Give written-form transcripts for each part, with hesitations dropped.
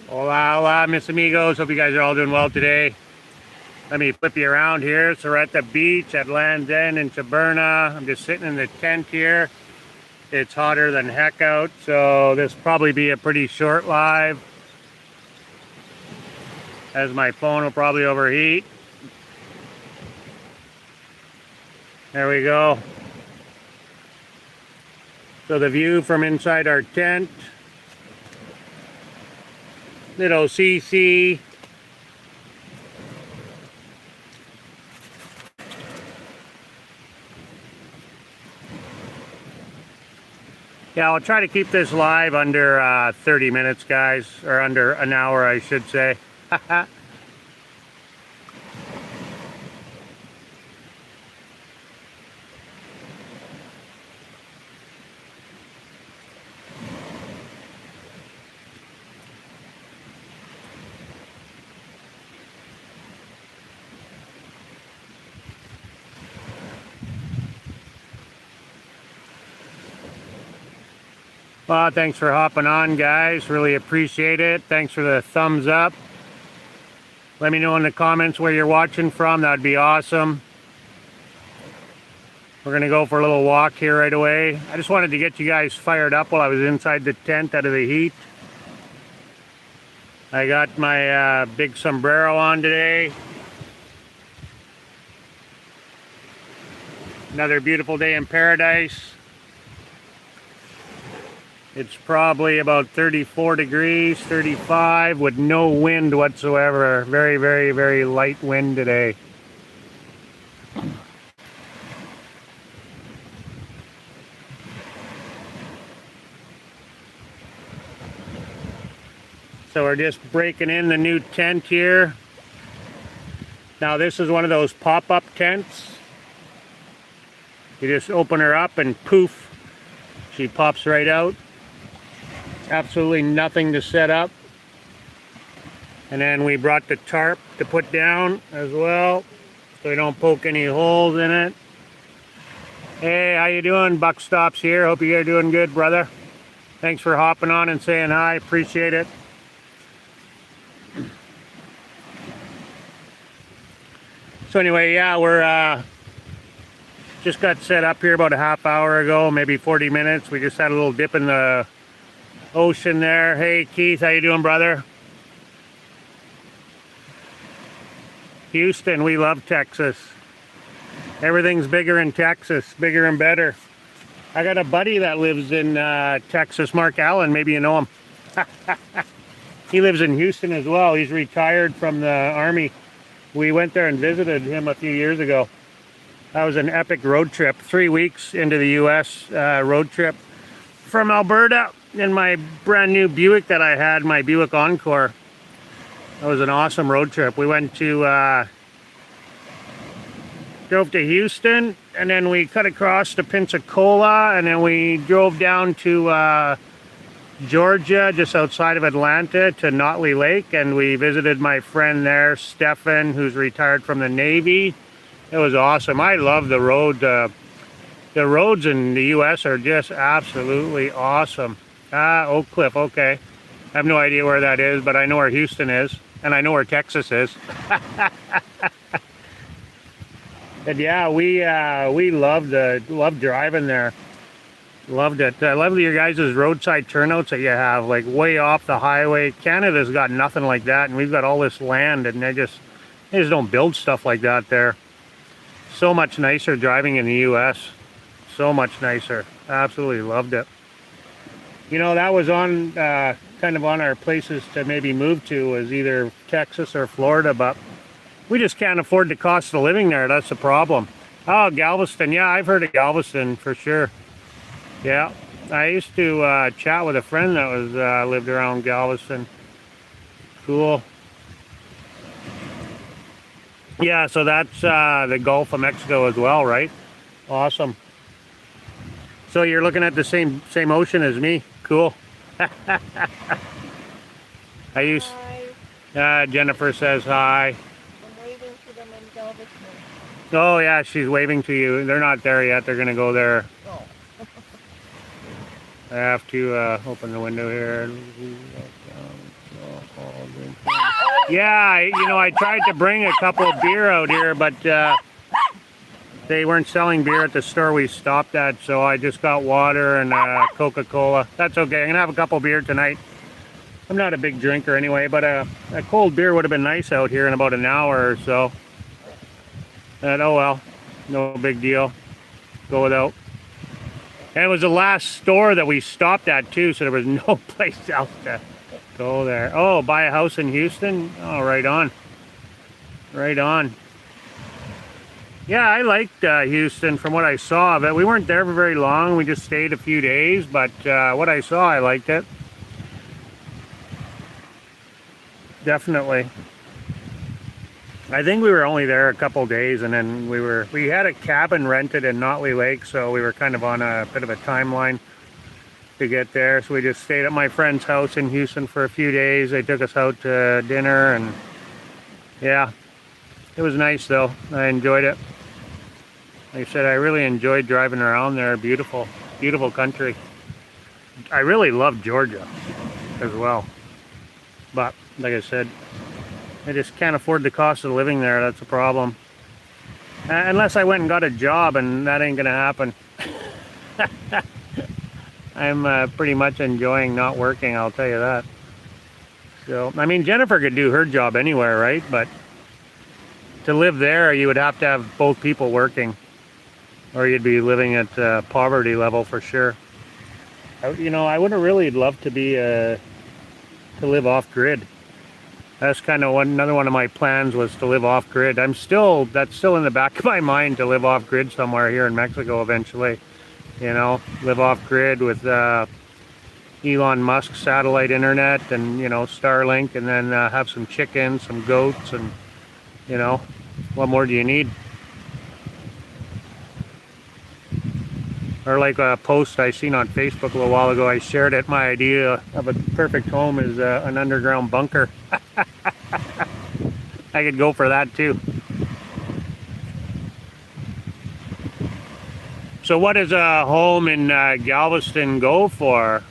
Hola, hola, mis amigos. Hope you guys are all doing well today. Let me flip you around here. So we're at the beach at Land's End in Chuburna. I'm just sitting in the tent here. It's hotter than heck out, so this will probably be a pretty short live, as my phone will probably overheat. There we go. So the view from inside our tent. Little CC. Yeah, I'll try to keep this live under 30 minutes, guys, or under an hour, I should say. Well, thanks for hopping on, guys. Really appreciate it. Thanks for the thumbs up. Let me know in the comments where you're watching from. That'd be awesome. We're going to go for a little walk here right away. I just wanted to get you guys fired up while I was inside the tent out of the heat. I got my big sombrero on today. Another beautiful day in paradise. It's probably about 34 degrees, 35 with no wind whatsoever. Very, very, very light wind today. So we're just breaking in the new tent here. Now this is one of those pop-up tents. You just open her up and poof, she pops right out. Absolutely nothing to set up. And then we brought the tarp to put down as well, so we don't poke any holes in it. Hey, how you doing? Buck Stops here. Hope you guys are doing good, brother. Thanks for hopping on and saying hi. Appreciate it. So anyway, yeah, we're just got set up here about a half hour ago, maybe 40 minutes. We just had a little dip in the ocean there. Hey Keith, how you doing, brother? Houston, we love Texas. Everything's bigger in Texas, bigger and better. I got a buddy that lives in Texas, Mark Allen, maybe you know him. He lives in Houston as well. He's retired from the Army. We went there and visited him a few years ago. That was an epic road trip, 3 weeks into the US road trip from Alberta in my brand new Buick that I had, my Buick Encore. That was an awesome road trip. We went to, drove to Houston, and then we cut across to Pensacola, and then we drove down to Georgia, just outside of Atlanta, to Notley Lake, and we visited my friend there, Stefan, who's retired from the Navy. It was awesome. I love the road. The roads in the U.S. are just absolutely awesome. Oak Cliff, okay. I have no idea where that is, but I know where Houston is, and I know where Texas is. And yeah, we loved driving there. Loved it. I love your guys' roadside turnouts that you have, like way off the highway. Canada's got nothing like that, and we've got all this land, and they just don't build stuff like that there. So much nicer driving in the U.S. So much nicer. Absolutely loved it. You know, that was on kind of on our places to maybe move to, was either Texas or Florida, but we just can't afford the cost of living there. That's the problem. Oh, Galveston. Yeah, I've heard of Galveston for sure. Yeah, I used to chat with a friend that was lived around Galveston. Cool. Yeah, so that's the Gulf of Mexico as well, right? Awesome. So you're looking at the same ocean as me. Cool. I used. Jennifer says hi. I'm waving to them in Galveston. Oh yeah, she's waving to you. They're not there yet. They're gonna go there. Oh. I have to open the window here. Yeah, I tried to bring a couple of beer out here, but they weren't selling beer at the store we stopped at, so I just got water and Coca-Cola. That's okay. I'm gonna have a couple beer tonight. I'm not a big drinker anyway, but a cold beer would have been nice out here in about an hour or so. And oh well, no big deal. Go without. And it was the last store that we stopped at too, so there was no place else to go there. Oh, buy a house in Houston? Oh, right on. Right on. Yeah, I liked Houston from what I saw of it. We weren't there for very long. We just stayed a few days, but what I saw, I liked it. Definitely. I think we were only there a couple days, and then we had a cabin rented in Notley Lake, so we were kind of on a bit of a timeline to get there. So we just stayed at my friend's house in Houston for a few days. They took us out to dinner, and yeah, it was nice though. I enjoyed it. Like I said, I really enjoyed driving around there. Beautiful, beautiful country. I really love Georgia as well, but like I said, I just can't afford the cost of living there. That's a problem. Unless I went and got a job, and that ain't gonna happen. I'm pretty much enjoying not working, I'll tell you that. So, I mean, Jennifer could do her job anywhere, right? But to live there, you would have to have both people working, or you'd be living at poverty level for sure. I would have really loved to be to live off grid. That's kind of another one of my plans, was to live off grid. That's still in the back of my mind, to live off grid somewhere here in Mexico eventually. Live off grid with Elon Musk satellite internet and Starlink, and then have some chickens, some goats, and what more do you need? Or like a post I seen on Facebook a little while ago, I shared it. My idea of a perfect home is an underground bunker. I could go for that too. So what does a home in Galveston go for?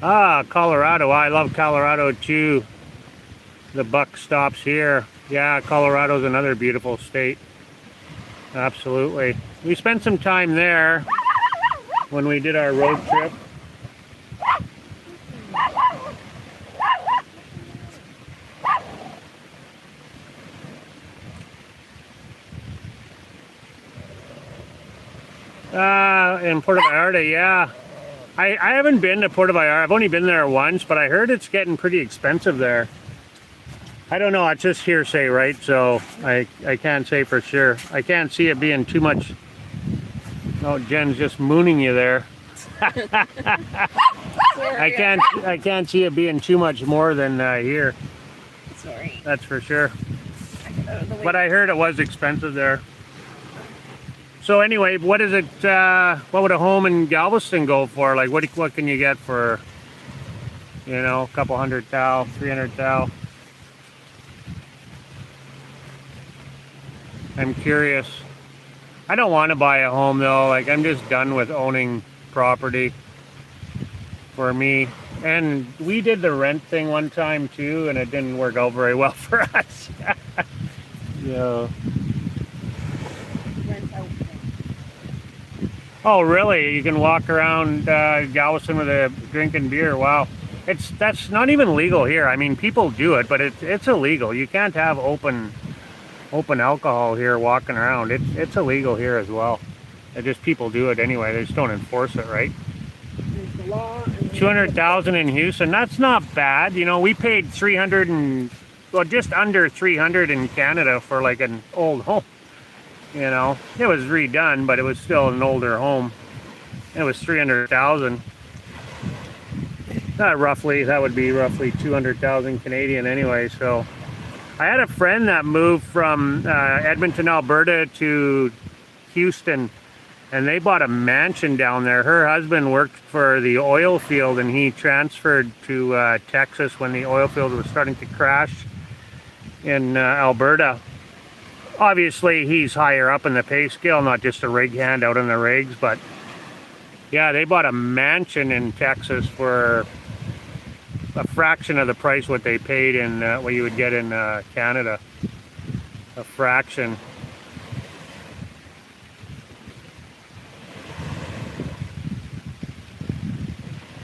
Ah, Colorado. I love Colorado too. The buck stops here. Yeah, Colorado's another beautiful state. Absolutely. We spent some time there when we did our road trip. In Puerto Vallarta, yeah. I haven't been to Puerto Vallarta. I've only been there once, but I heard it's getting pretty expensive there. I don't know, it's just hearsay, right? So I can't say for sure. I can't see it being too much. Oh, Jen's just mooning you there. Sorry. I can't see it being too much more than here. Sorry. That's for sure. Out of the way. But I heard it was expensive there. So anyway, what is it? What would a home in Galveston go for? Like, what can you get for, a couple $100,000, $300,000? I'm curious. I don't want to buy a home though. Like, I'm just done with owning property for me. And we did the rent thing one time too, and it didn't work out very well for us. Yeah. Rent out. Oh, really? You can walk around Galveston with a drinking beer? Wow. That's not even legal here. I mean, people do it, but it's illegal. You can't have open alcohol here walking around. It's illegal here as well. It just, people do it anyway. They just don't enforce it, right? There's the law. And 200,000 in Houston. That's not bad. We paid 300 and, well, just under 300 in Canada for like an old home. It was redone, but it was still an older home. It was 300,000. Roughly, that would be roughly 200,000 Canadian anyway. So I had a friend that moved from Edmonton, Alberta to Houston, and they bought a mansion down there. Her husband worked for the oil field, and he transferred to Texas when the oil field was starting to crash in Alberta. Obviously, he's higher up in the pay scale, not just a rig hand out in the rigs, but yeah, they bought a mansion in Texas for a fraction of the price what they paid in what you would get in Canada. A fraction.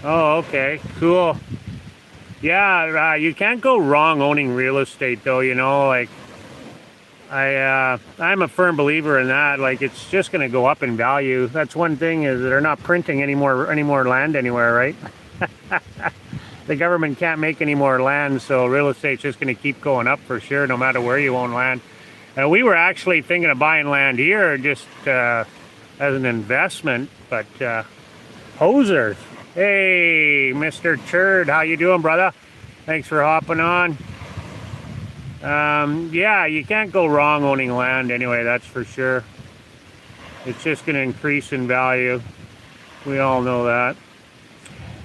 Oh, okay, cool. Yeah, you can't go wrong owning real estate, though. You know, like I'm a firm believer in that. Like, it's just going to go up in value. That's one thing, is they're not printing any more land anywhere, right? The government can't make any more land, so real estate's just going to keep going up for sure, no matter where you own land. We were actually thinking of buying land here just as an investment, but hosers. Hey, Mr. Churd, how you doing, brother? Thanks for hopping on. Yeah, you can't go wrong owning land anyway, that's for sure. It's just going to increase in value. We all know that.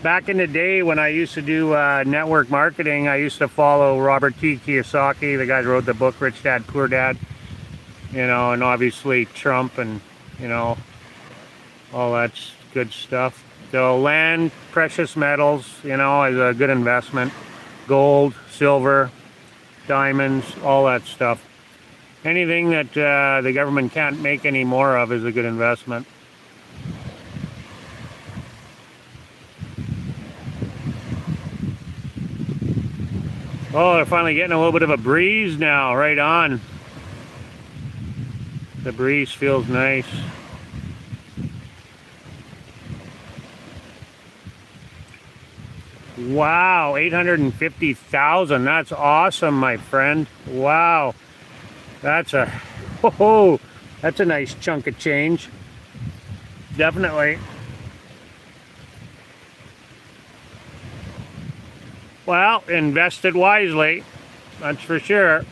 Back in the day when I used to do network marketing, I used to follow Robert T. Kiyosaki, the guy who wrote the book Rich Dad, Poor Dad. You know, and obviously Trump and, you know, all that good stuff. So land, precious metals, you know, is a good investment. Gold, silver, diamonds, all that stuff. Anything that the government can't make any more of is a good investment. Oh, they're finally getting a little bit of a breeze now, right on. The breeze feels nice. Wow, 850,000. That's awesome, my friend. Wow. That's a that's a nice chunk of change. Definitely. Well, invested wisely. That's for sure.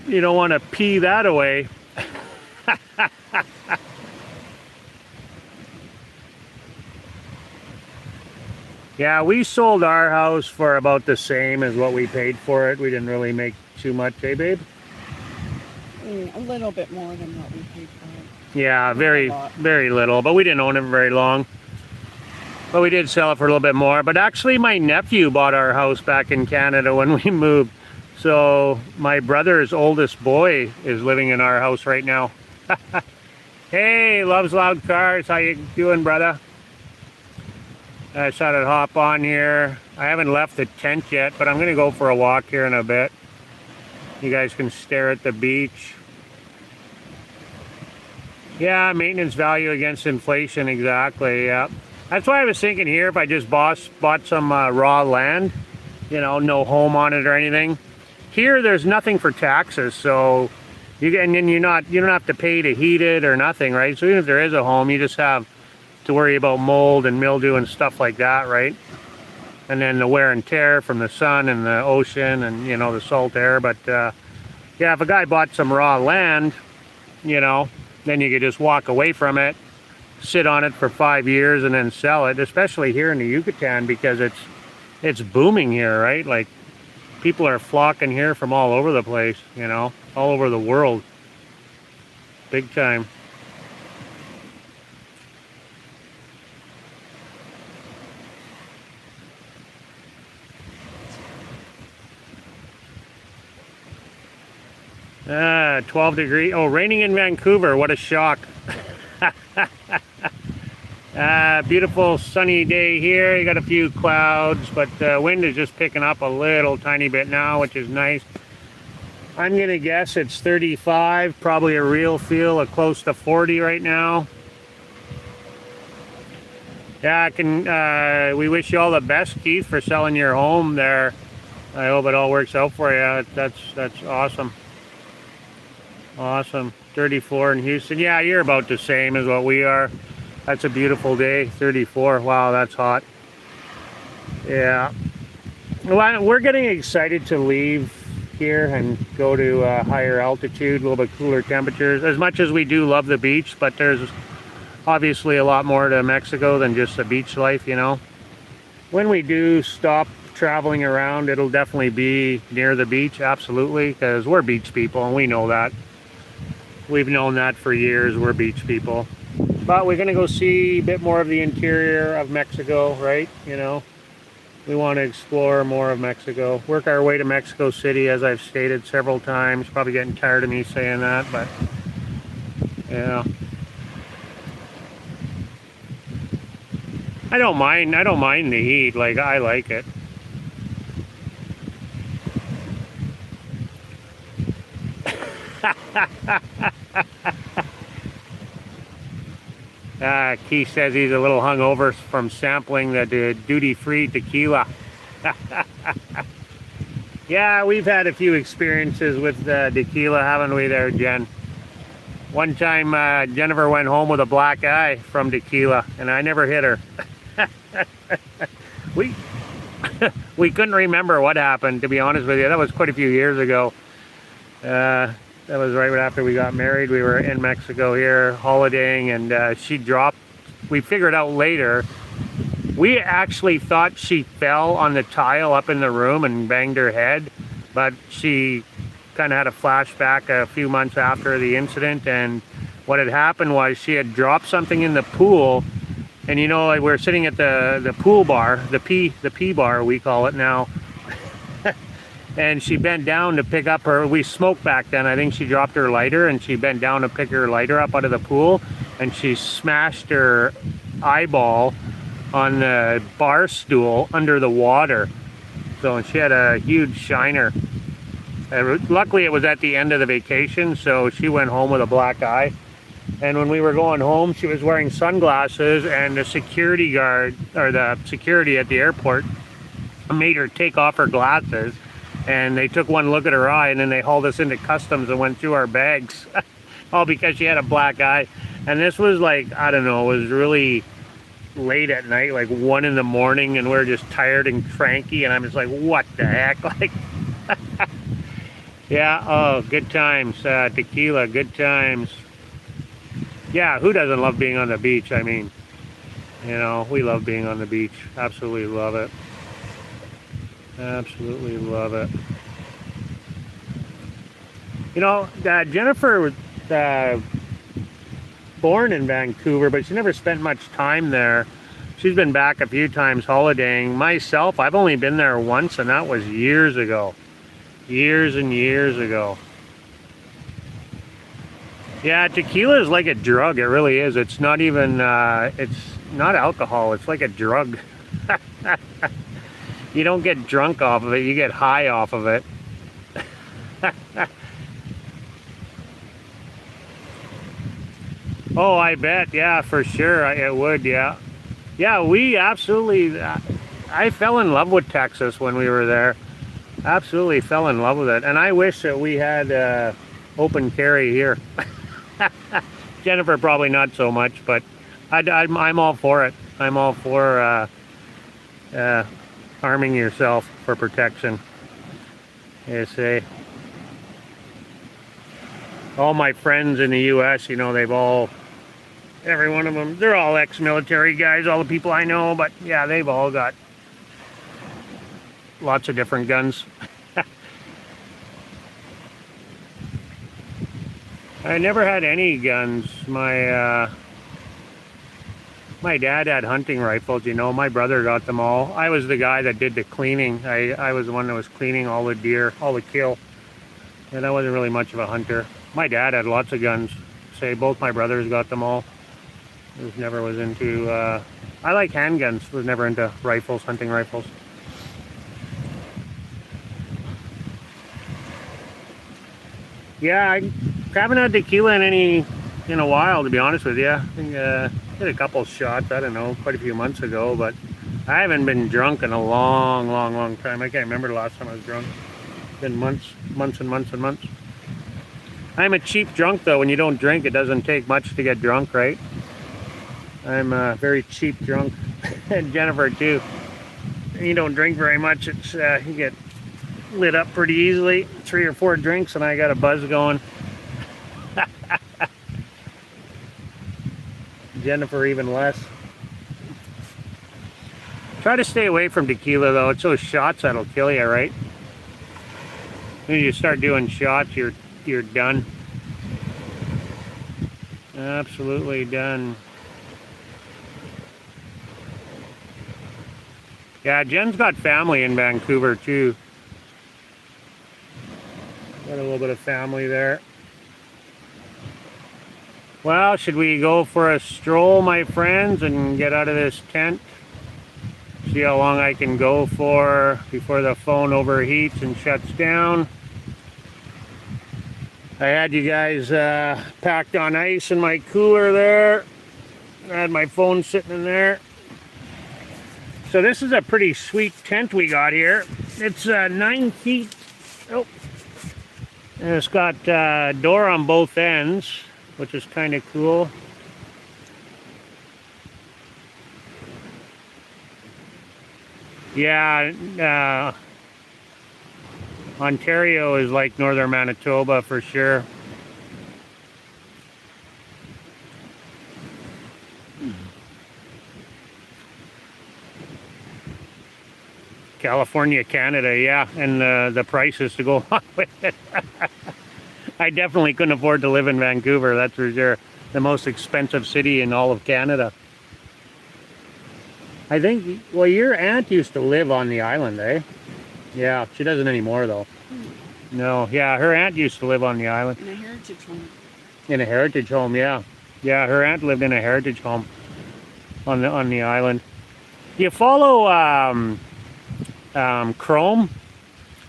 You don't want to pee that away. Yeah, we sold our house for about the same as what we paid for it. We didn't really make too much, eh, babe? A little bit more than what we paid for it. Yeah, very little, but we didn't own it very long. But we did sell it for a little bit more. But actually, my nephew bought our house back in Canada when we moved. So my brother's oldest boy is living in our house right now. Hey, Loves Loud Cars, how you doing, brother? I thought I'd hop on here. I haven't left the tent yet, but I'm gonna go for a walk here in a bit. You guys can stare at the beach. Yeah, maintenance value against inflation, exactly, yeah. That's why I was thinking here, if I just bought some raw land, you know, no home on it or anything. Here, there's nothing for taxes, so you don't have to pay to heat it or nothing, right? So even if there is a home, you just have to worry about mold and mildew and stuff like that, right? And then the wear and tear from the sun and the ocean and, you know, the salt air. But yeah, if a guy bought some raw land, you know, then you could just walk away from it, sit on it for 5 years and then sell it, especially here in the Yucatan, because it's booming here, right? Like, people are flocking here from all over the place, you know, all over the world. Big time. Ah, 12 degrees. Oh, raining in Vancouver. What a shock. Beautiful sunny day here. You got a few clouds, but wind is just picking up a little tiny bit now, which is nice. I'm going to guess it's 35, probably a real feel of close to 40 right now. Yeah, we wish you all the best, Keith, for selling your home there. I hope it all works out for you. That's awesome. Awesome. 34 in Houston. Yeah, you're about the same as what we are. That's a beautiful day. 34. Wow, that's hot. Yeah. Well, we're getting excited to leave here and go to higher altitude, a little bit cooler temperatures. As much as we do love the beach, but there's obviously a lot more to Mexico than just the beach life, you know. When we do stop traveling around, it'll definitely be near the beach, absolutely, because we're beach people and we know that. We've known that for years. We're beach people. But we're going to go see a bit more of the interior of Mexico, right? You know, We want to explore more of Mexico. Work our way to Mexico City, as I've stated several times. Probably getting tired of me saying that, but yeah. I don't mind the heat. Like, I like it. Keith says he's a little hungover from sampling the duty-free tequila. Yeah, we've had a few experiences with tequila, haven't we there, Jen? One time, Jennifer went home with a black eye from tequila, and I never hit her. we we couldn't remember what happened, to be honest with you. That was quite a few years ago. That was right after we got married. We were in Mexico here holidaying, and she dropped. We figured out later, we actually thought she fell on the tile up in the room and banged her head, but she kind of had a flashback a few months after the incident, and what had happened was she had dropped something in the pool. And you know, like, we're sitting at the pool bar, the P bar we call it now. And she bent down to pick up her, we smoked back then, I think she dropped her lighter, and she bent down to pick her lighter up out of the pool, and she smashed her eyeball on the bar stool under the water. So she had a huge shiner. Luckily it was at the end of the vacation, so she went home with a black eye. And when we were going home, she was wearing sunglasses, and the security guard, or the security at the airport, made her take off her glasses. And they took one look at her eye, and then they hauled us into customs and went through our bags. All because she had a black eye. And this was like, I don't know, it was really late at night, like 1 in the morning, and we were just tired and cranky, and I'm just like, what the heck? Like, yeah, oh, good times. Tequila, good times. Yeah, who doesn't love being on the beach? I mean, you know, we love being on the beach. Absolutely love it. Absolutely love it. You know, Jennifer was born in Vancouver, but she never spent much time there. She's been back a few times holidaying. Myself, I've only been there once, and that was years ago. Years and years ago. Yeah, tequila is like a drug. It really is. It's not even, it's not alcohol. It's like a drug. You don't get drunk off of it. You get high off of it. Oh, I bet. Yeah, for sure. It would, yeah. Yeah, we absolutely, I fell in love with Texas when we were there. Absolutely fell in love with it. And I wish that we had open carry here. Jennifer probably not so much, but I'm all for it. I'm all for arming yourself for protection. You see, all my friends in the U.S., you know, every one of them, they're all ex-military guys, all the people I know, but yeah, they've all got lots of different guns. I never had any guns. My dad had hunting rifles, you know. My brother got them all. I was the guy that did the cleaning. I was the one that was cleaning all the deer, all the kill. And I wasn't really much of a hunter. My dad had lots of guns. Say both my brothers got them all. Never was into, I like handguns. Was never into rifles, hunting rifles. Yeah, I haven't had tequila in a while, to be honest with you. I think did a couple shots, I don't know, quite a few months ago, but I haven't been drunk in a long, long, long time. I can't remember the last time I was drunk. It's been months and months and months. I'm a cheap drunk, though. When you don't drink, it doesn't take much to get drunk, right? I'm a very cheap drunk. And Jennifer, too. You don't drink very much, it's you get lit up pretty easily. 3 or 4 drinks and I got a buzz going. Jennifer even less. Try to stay away from tequila, though. It's those shots that'll kill you, right? When you start doing shots, you're done. Absolutely done. Yeah, Jen's got family in Vancouver too. Got a little bit of family there. Well, should we go for a stroll, my friends, and get out of this tent? See how long I can go for before the phone overheats and shuts down. I had you guys packed on ice in my cooler there. I had my phone sitting in there. So this is a pretty sweet tent we got here. It's 9 feet. Oh. And it's got a door on both ends, which is kind of cool. Yeah, Ontario is like northern Manitoba for sure. California, Canada, yeah, and the prices to go along with it. I definitely couldn't afford to live in Vancouver, that's for sure. The most expensive city in all of Canada. I think, well, your aunt used to live on the island, eh? Yeah, she doesn't anymore, though. No, yeah, her aunt used to live on the island. In a heritage home. In a heritage home, yeah. Yeah, her aunt lived in a heritage home on the island. You follow Chrome,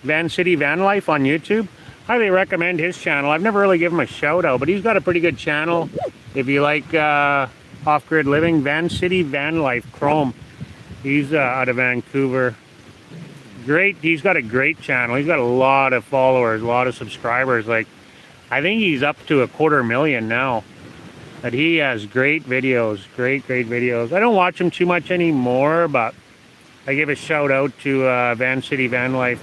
Van City Van Life on YouTube? Highly recommend his channel. I've never really given him a shout out, but he's got a pretty good channel. If you like off-grid living, Van City Van Life, Chrome. He's out of Vancouver. Great, he's got a great channel. He's got a lot of followers, a lot of subscribers. Like, I think he's up to 250,000 now. But he has great videos, great videos. I don't watch him too much anymore, but I give a shout out to Van City Van Life.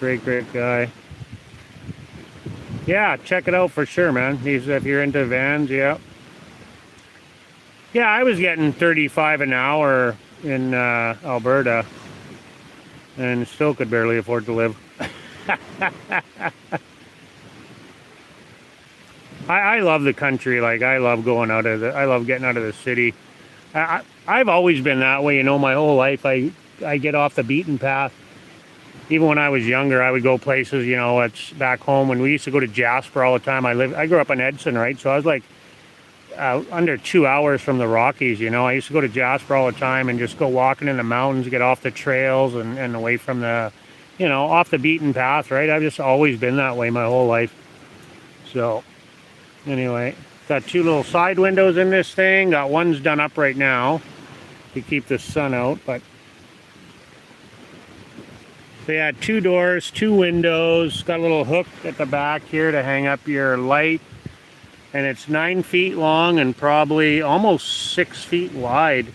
Great guy. Yeah, check it out for sure, man. He's, if you're into vans, yeah. Yeah, I was getting 35 an hour in Alberta and still could barely afford to live. I love the country. Like, I love going out of I love getting out of the city. I've always been that way, you know, my whole life. I get off the beaten path. Even when I was younger, I would go places, you know, it's back home when we used to go to Jasper all the time. I grew up in Edson, right? So I was like under 2 hours from the Rockies, you know. I used to go to Jasper all the time and just go walking in the mountains, get off the trails and away from the, you know, off the beaten path, right? I've just always been that way my whole life. So anyway, got 2 little side windows in this thing. Got one's done up right now to keep the sun out, but they had 2 doors, 2 windows. Got a little hook at the back here to hang up your light. And it's 9 feet long and probably almost 6 feet wide.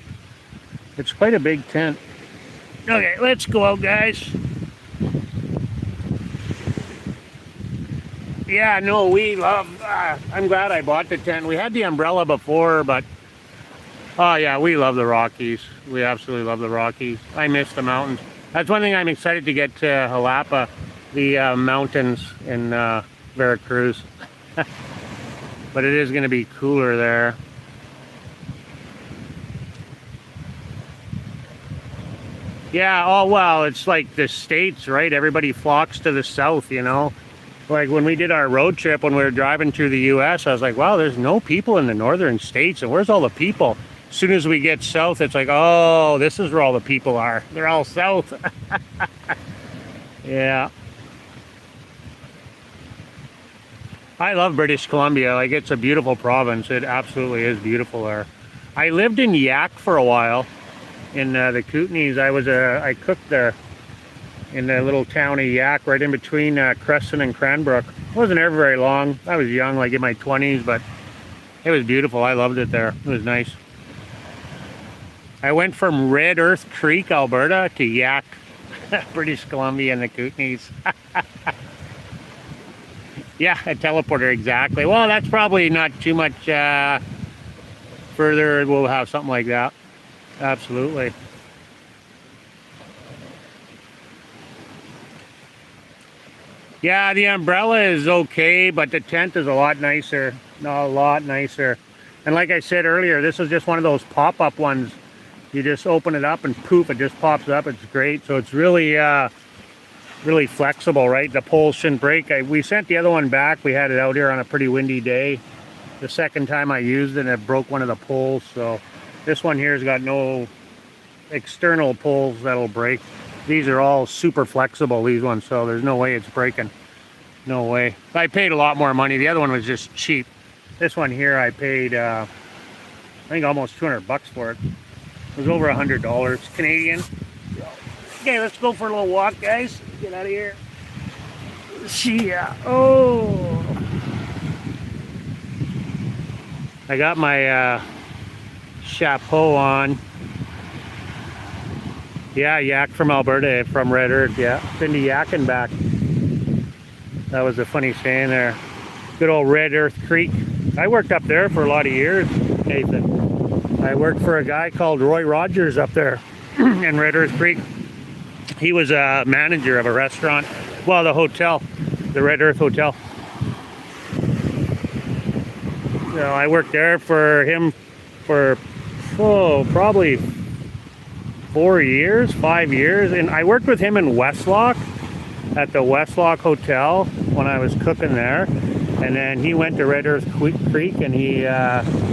It's quite a big tent. Okay, let's go out, guys. Yeah, no, we love, I'm glad I bought the tent. We had the umbrella before, but, oh yeah, we love the Rockies. We absolutely love the Rockies. I miss the mountains. That's one thing I'm excited to get to Jalapa, the mountains in Veracruz. But it is going to be cooler there. Yeah, oh well, it's like the States, right? Everybody flocks to the south, you know? Like when we did our road trip, when we were driving through the US, I was like, wow, there's no people in the northern states, and where's all the people? As soon as we get south, it's like, oh, this is where all the people are. They're all south. Yeah. I love British Columbia. Like, it's a beautiful province. It absolutely is beautiful there. I lived in Yak for a while in the Kootenays. I cooked there in the little town of Yak, right in between Crescent and Cranbrook. I wasn't there very long. I was young, like in my 20s, but it was beautiful. I loved it there. It was nice. I went from Red Earth Creek, Alberta, to Yak, British Columbia, and the Kootenays. Yeah, a teleporter, exactly. Well, that's probably not too much further. We'll have something like that. Absolutely. Yeah, the umbrella is okay, but the tent is a lot nicer. A lot nicer. And like I said earlier, this is just one of those pop-up ones. You just open it up and poof, it just pops up. It's great. So it's really really flexible, right? The poles shouldn't break. We sent the other one back. We had it out here on a pretty windy day. The second time I used it, it broke one of the poles. So this one here has got no external poles that'll break. These are all super flexible, these ones, so there's no way it's breaking. No way. I paid a lot more money. The other one was just cheap. This one here I paid I think almost 200 bucks for it. It was over $100 Canadian. Okay, let's go for a little walk, guys. Get out of here. Yeah. Oh, I got my chapeau on. Yeah, yak from Alberta, from Red Earth. Yeah, been to yakking back. That was a funny saying there. Good old Red Earth Creek. I worked up there for a lot of years, Nathan. I worked for a guy called Roy Rogers up there in Red Earth Creek. He was a manager of a restaurant, well, the hotel, the Red Earth Hotel. So I worked there for him for probably 5 years, and I worked with him in Westlock at the Westlock Hotel when I was cooking there. And then he went to Red Earth Creek and he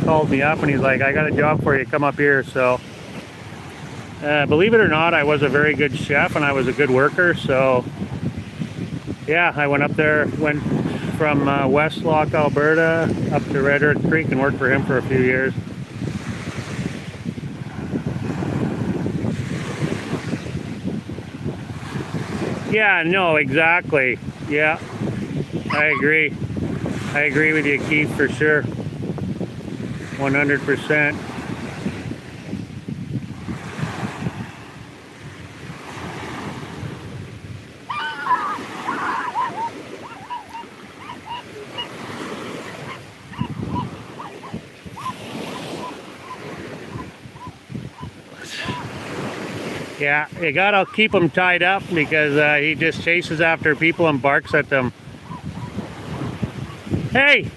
called me up and he's like, I got a job for you, come up here. So believe it or not, I was a very good chef and I was a good worker. So yeah, I went up there, went from Westlock, Alberta up to Red Earth Creek and worked for him for a few years. Yeah, no, exactly. Yeah, I agree. I agree with you, Keith, for sure. 100%. Yeah, you gotta keep him tied up because he just chases after people and barks at them. Hey!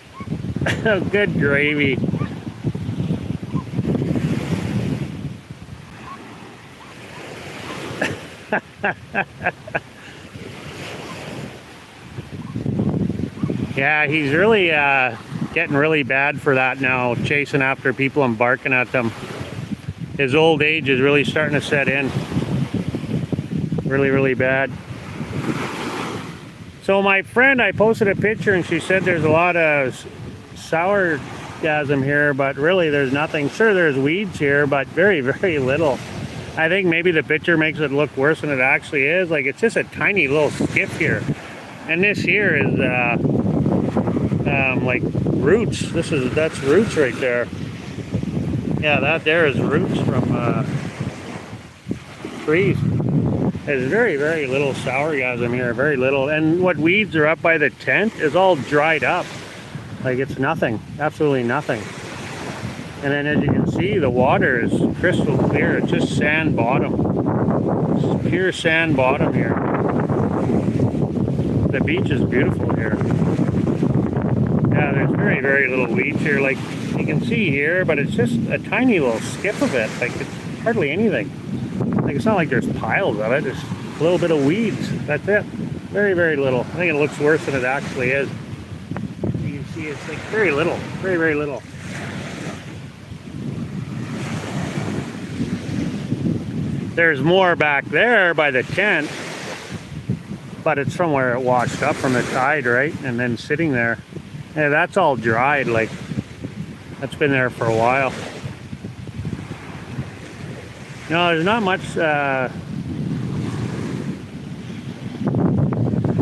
Good gravy. Yeah, he's really getting really bad for that now, chasing after people and barking at them. His old age is really starting to set in. Really, really bad. So my friend, I posted a picture and she said there's a lot of sourgasm here, but really there's nothing. Sure, there's weeds here, but very, very little. I think maybe the picture makes it look worse than it actually is. Like, it's just a tiny little skiff here. And this here is like roots. That's roots right there. Yeah, that there is roots from trees. There's very, very little sourgasm here, very little. And what weeds are up by the tent is all dried up. Like, it's nothing, absolutely nothing. And then as you can see, the water is crystal clear. It's just sand bottom. It's pure sand bottom here. The beach is beautiful here. Yeah, there's very, very little weeds here. Like, you can see here, but it's just a tiny little skip of it. Like, it's hardly anything. Like, it's not like there's piles of it. There's a little bit of weeds. That's it. Very, very little. I think it looks worse than it actually is. You can see it's like very little. Very, very little. There's more back there by the tent, but it's from where it washed up from the tide, right? And then sitting there. Yeah, that's all dried. Like, that's been there for a while. No, there's not much.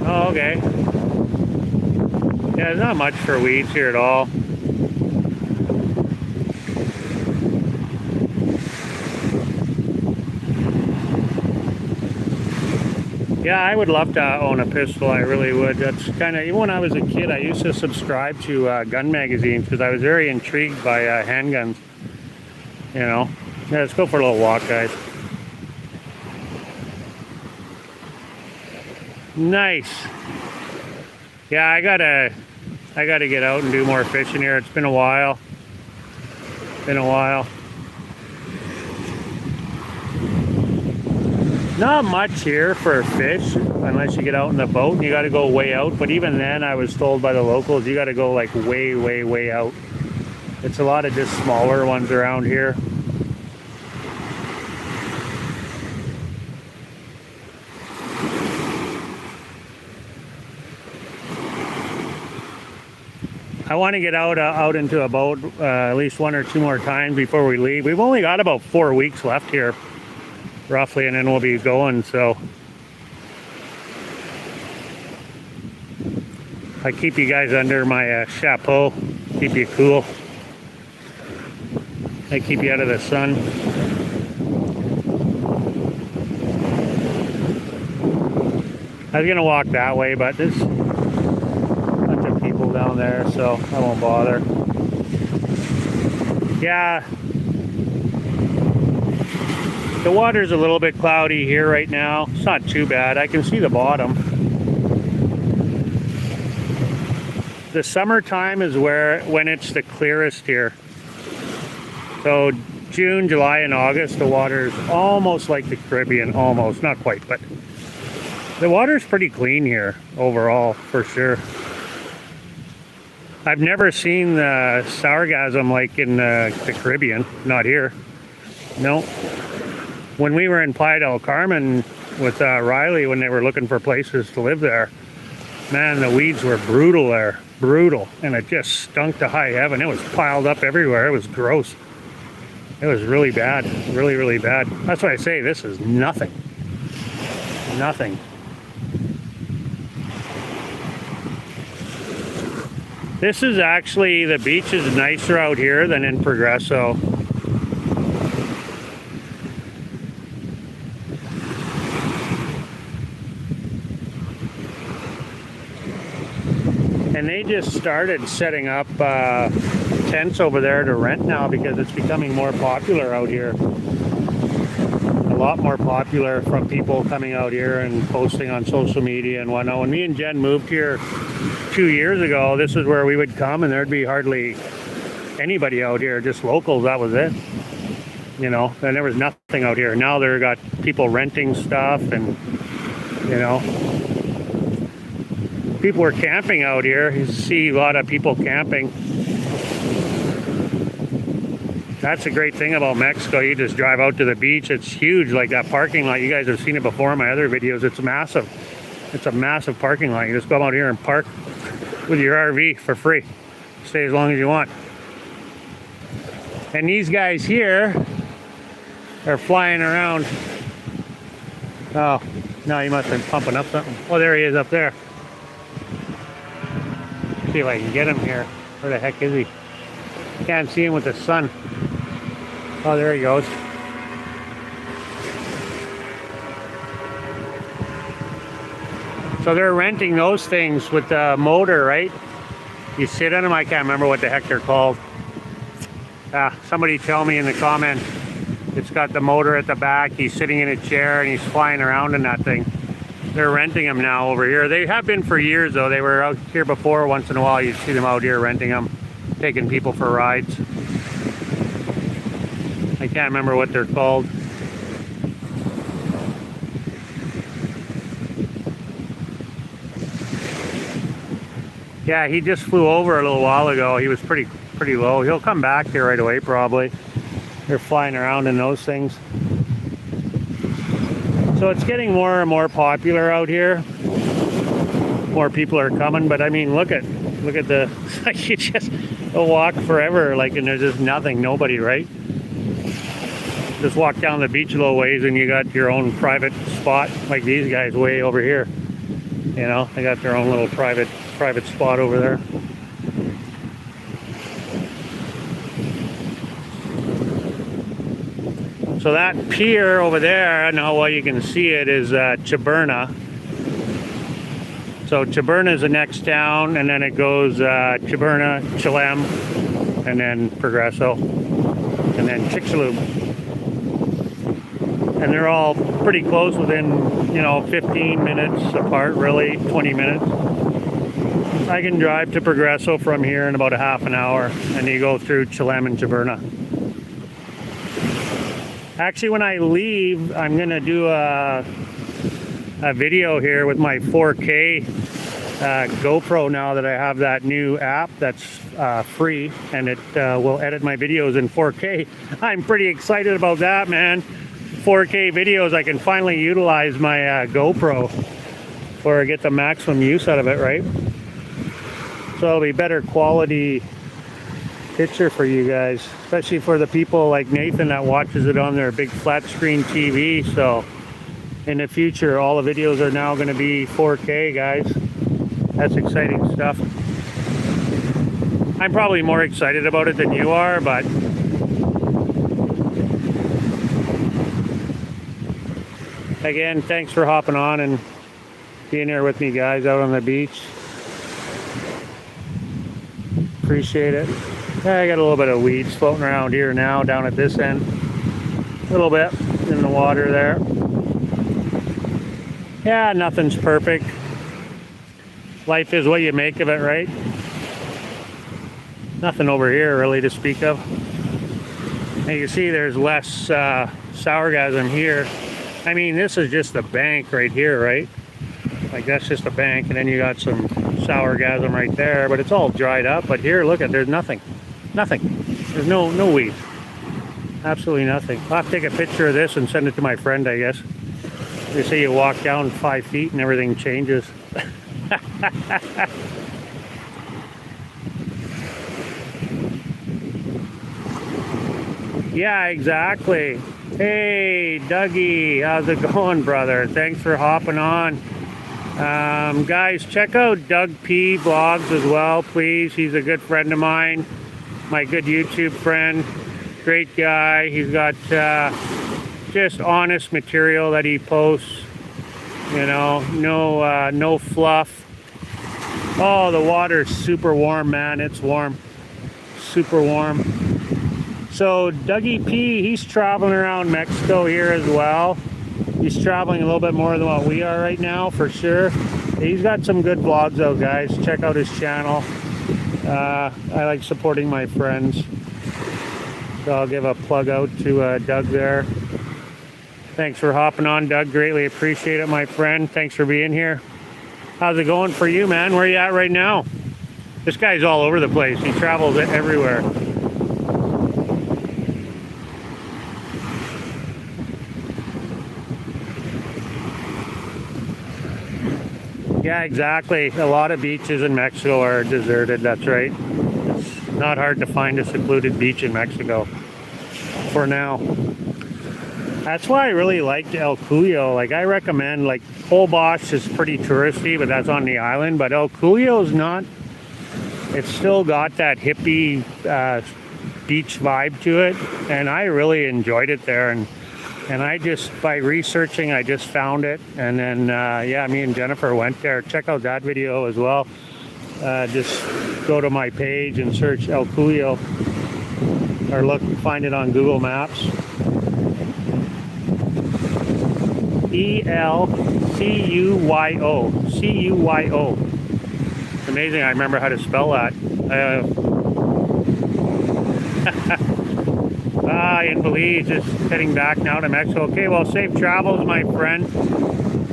Oh, okay. Yeah, there's not much for weeds here at all. Yeah, I would love to own a pistol. I really would. That's kind of, even when I was a kid, I used to subscribe to gun magazines because I was very intrigued by handguns. You know. Yeah, let's go for a little walk, guys. Nice. Yeah, I gotta get out and do more fishing here. It's been a while. Not much here for fish unless you get out in the boat and you got to go way out. But even then, I was told by the locals you got to go like way out. It's a lot of just smaller ones around here. I want to get out into a boat at least 1 or 2 more times before we leave. We've only got about 4 weeks left here, roughly, and then we'll be going. So I keep you guys under my chapeau, keep you cool. I keep you out of the sun. I was gonna walk that way, but there's a bunch of people down there, so I won't bother. Yeah, the water's a little bit cloudy here right now. It's not too bad. I can see the bottom. The summertime is when it's the clearest here. So June, July, and August, the water is almost like the Caribbean. Almost, not quite, but the water's pretty clean here overall, for sure. I've never seen the sargassum like in the Caribbean. Not here. No. When we were in Playa del Carmen with Riley, when they were looking for places to live there, man, the weeds were brutal there. Brutal. And it just stunk to high heaven. It was piled up everywhere. It was gross. It was really bad. Really bad. That's why I say this is nothing. Nothing. This is actually, the beach is nicer out here than in Progreso. And they just started setting up tents over there to rent now because it's becoming more popular out here. A lot more popular from people coming out here and posting on social media and whatnot. When me and Jen moved here 2 years ago, this is where we would come and there'd be hardly anybody out here, just locals, that was it. You know, and there was nothing out here. Now they've got people renting stuff and, you know, people were camping out here. You see a lot of people camping. That's a great thing about Mexico. You just drive out to the beach. It's huge, like that parking lot. You guys have seen it before in my other videos. It's massive. It's a massive parking lot. You just come out here and park with your RV for free. Stay as long as you want. And these guys here are flying around. Oh, no, he must have been pumping up something. Oh, there he is up there. See if I can get him here. Where the heck is he? Can't see him with the sun. Oh, there he goes. So they're renting those things with the motor, right? You sit on them. I can't remember what the heck they're called. Somebody tell me in the comments. It's got the motor at the back. He's sitting in a chair and he's flying around in that thing. They're renting them now over here. They have been for years though. They were out here before. Once in a while you'd see them out here renting them, taking people for rides. I can't remember what they're called. Yeah, he just flew over a little while ago. He was pretty low. He'll come back here right away probably. They're flying around in those things. So it's getting more and more popular out here. More people are coming, but I mean, look at the, like you just walk forever, like, and there's just nothing, nobody, right? Just walk down the beach a little ways and you got your own private spot, like these guys way over here. You know, they got their own little private spot over there. So that pier over there, I don't know how well you can see it, is Chuburna. So Chuburna is the next town, and then it goes Chuburna, Chelem, and then Progreso, and then Chicxulub. And they're all pretty close, within, 15 minutes apart, really, 20 minutes. I can drive to Progreso from here in about a half an hour, and you go through Chelem and Chuburna. Actually, when I leave, I'm gonna do a video here with my 4K GoPro now that I have that new app that's free, and it will edit my videos in 4K. I'm pretty excited about that, man. 4K videos, I can finally utilize my GoPro or get the maximum use out of it, right? So it'll be better quality picture for you guys, especially for the people like Nathan that watches it on their big flat screen TV. So in the future, all the videos are now going to be 4K, guys. That's exciting stuff. I'm probably more excited about it than you are, but again, thanks for hopping on and being here with me, guys, out on the beach. Appreciate it. I got a little bit of weeds floating around here now, down at this end. A little bit in the water there. Yeah, nothing's perfect. Life is what you make of it, right? Nothing over here really to speak of. And you can see there's less sourgasm here. I mean, this is just the bank right here, right? Like that's just a bank, and then you got some sourgasm right there, but it's all dried up. But here, look at, there's nothing. Nothing. There's no weeds. Absolutely nothing. I'll have to take a picture of this and send it to my friend, I guess. They say you walk down 5 feet and everything changes. Yeah, exactly. Hey, Dougie, how's it going, brother? Thanks for hopping on. Guys, check out Doug P vlogs as well, please. He's a good friend of mine, my good YouTube friend. Great guy. He's got just honest material that he posts. You know, no fluff. Oh, the water's super warm, man. It's warm. Super warm. So Dougie P, he's traveling around Mexico here as well. He's traveling a little bit more than what we are right now, for sure. He's got some good vlogs out, guys. Check out his channel. I like supporting my friends. So I'll give a plug out to Doug there. Thanks for hopping on, Doug. Greatly appreciate it, my friend. Thanks for being here. How's it going for you, man? Where are you at right now? This guy's all over the place. He travels everywhere. Yeah, exactly. A lot of beaches in Mexico are deserted. That's right. It's not hard to find a secluded beach in Mexico for now. That's why I really liked El Cuyo. Like, I recommend, like, Holbox is pretty touristy, but that's on the island. But El Cuyo's not. It's still got that hippie beach vibe to it, and I really enjoyed it there. And I just, by researching, I just found it. And then, yeah, me and Jennifer went there. Check out that video as well. Just go to my page and search El Cuyo, or look, find it on Google Maps. E-L-C-U-Y-O. C-U-Y-O. It's amazing I remember how to spell that. In Belize, just heading back now to Mexico. Okay, well, safe travels, my friend.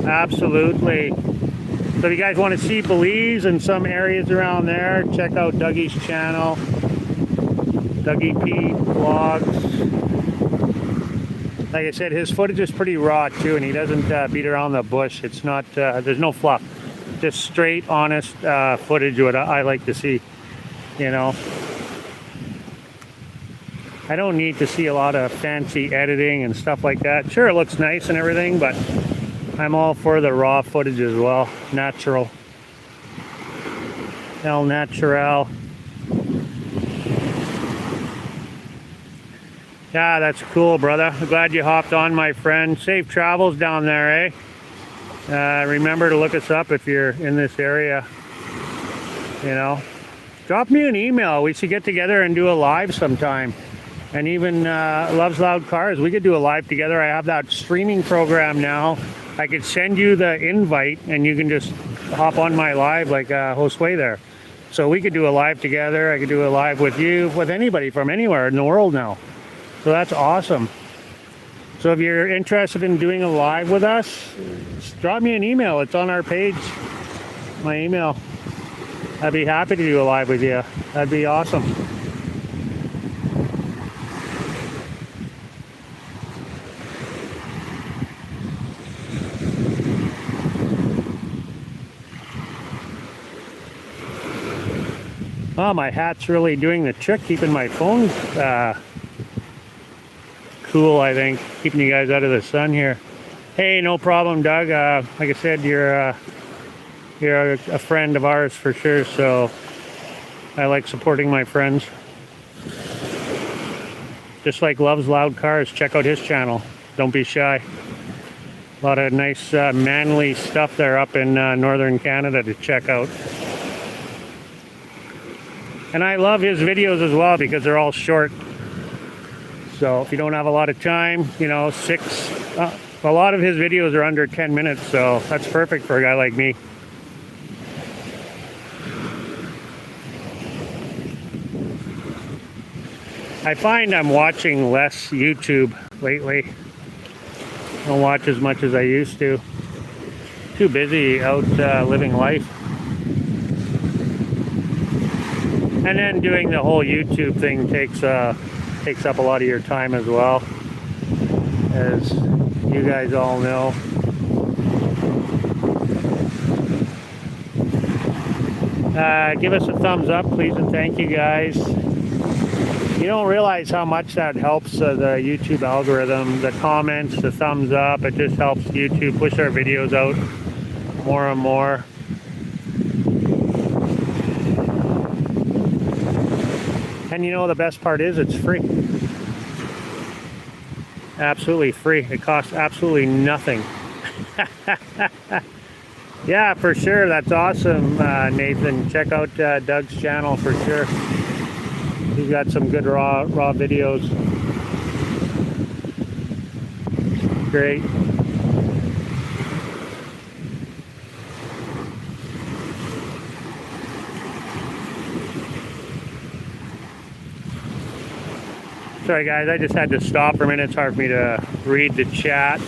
Absolutely. So if you guys want to see Belize and some areas around there, check out Dougie's channel. Dougie P Vlogs. Like I said, his footage is pretty raw too, and he doesn't beat around the bush. It's not, there's no fluff. Just straight, honest footage, what I like to see, you know. I don't need to see a lot of fancy editing and stuff like that. Sure, it looks nice and everything, but I'm all for the raw footage as well. Natural. El natural. Yeah, that's cool, brother. I'm glad you hopped on, my friend. Safe travels down there, eh? Remember to look us up if you're in this area. You know, drop me an email. We should get together and do a live sometime. And even Loves Loud Cars, we could do a live together. I have that streaming program now. I could send you the invite, and you can just hop on my live like Josue there. So we could do a live together. I could do a live with you, with anybody from anywhere in the world now. So that's awesome. So if you're interested in doing a live with us, just drop me an email. It's on our page, my email. I'd be happy to do a live with you. That'd be awesome. Oh, my hat's really doing the trick, keeping my phone cool, I think. Keeping you guys out of the sun here. Hey, no problem, Doug. Like I said, you're a friend of ours for sure, so I like supporting my friends. Just like Loves Loud Cars, check out his channel. Don't be shy. A lot of nice manly stuff there up in northern Canada to check out. And I love his videos as well because they're all short. So if you don't have a lot of time, you know, a lot of his videos are under 10 minutes, so that's perfect for a guy like me. I find I'm watching less YouTube lately. I don't watch as much as I used to. Too busy out living life. And then doing the whole YouTube thing takes up a lot of your time as well, as you guys all know. Give us a thumbs up, please, and thank you guys. You don't realize how much that helps the YouTube algorithm. The comments, the thumbs up, it just helps YouTube push our videos out more and more. And you know, the best part is it's free. Absolutely free. It costs absolutely nothing. Yeah, for sure. That's awesome, Nathan. Check out Doug's channel for sure. He's got some good raw videos. Great. Sorry guys, I just had to stop for a minute. It's hard for me to read the chat.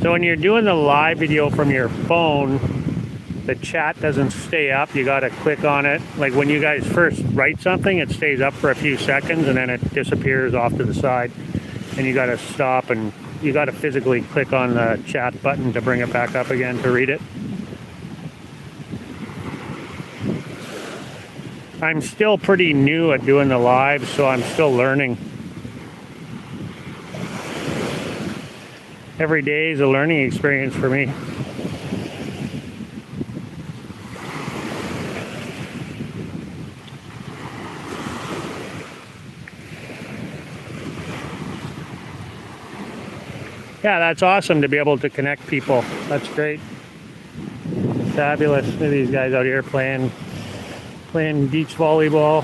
So when you're doing the live video from your phone, the chat doesn't stay up. You got to click on it. Like when you guys first write something, it stays up for a few seconds and then it disappears off to the side. And you got to stop and you got to physically click on the chat button to bring it back up again to read it. I'm still pretty new at doing the live, so I'm still learning. Every day is a learning experience for me. Yeah, that's awesome to be able to connect people. That's great. Fabulous. Look at these guys out here playing beach volleyball.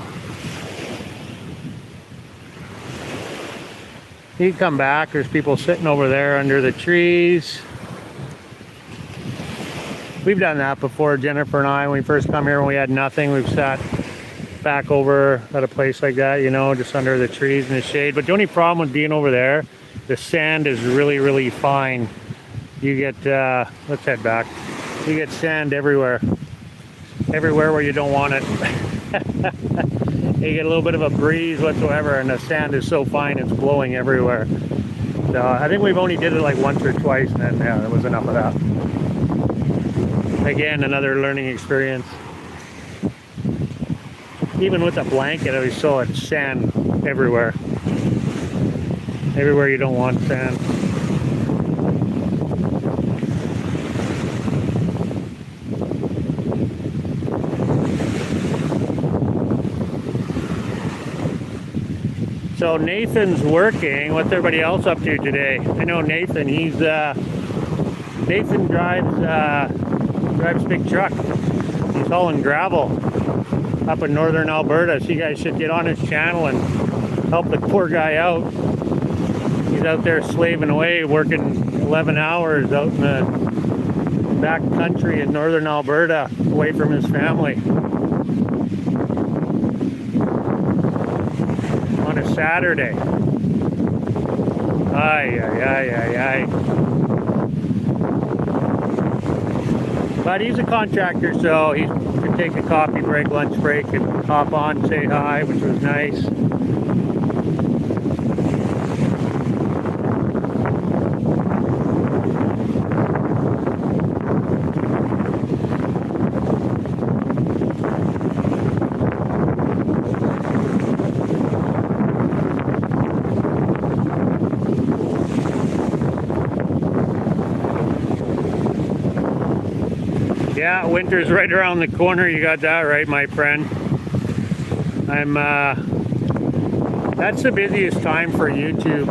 You come back, there's people sitting over there under the trees. We've done that before, Jennifer and I, when we first come here when we had nothing. We've sat back over at a place like that, you know, just under the trees in the shade. But the only problem with being over there, the sand is really, really fine. You get, let's head back. You get sand everywhere. Everywhere where you don't want it. You get a little bit of a breeze whatsoever and the sand is so fine it's blowing everywhere. So I think we've only did it like once or twice and then yeah, that was enough of that. Again, another learning experience. Even with a blanket, I saw it sand everywhere. Everywhere you don't want sand. So Nathan's working. What's everybody else up to today? I know Nathan. Nathan drives big truck. He's hauling gravel up in northern Alberta. So you guys should get on his channel and help the poor guy out. He's out there slaving away, working 11 hours out in the back country in northern Alberta, away from his family. On a Saturday. Ay, ay, ay, ay, ay. But he's a contractor, so he could take a coffee break, lunch break, and hop on, say hi, which was nice. Yeah, winter's right around the corner. You got that right, my friend. That's the busiest time for YouTube.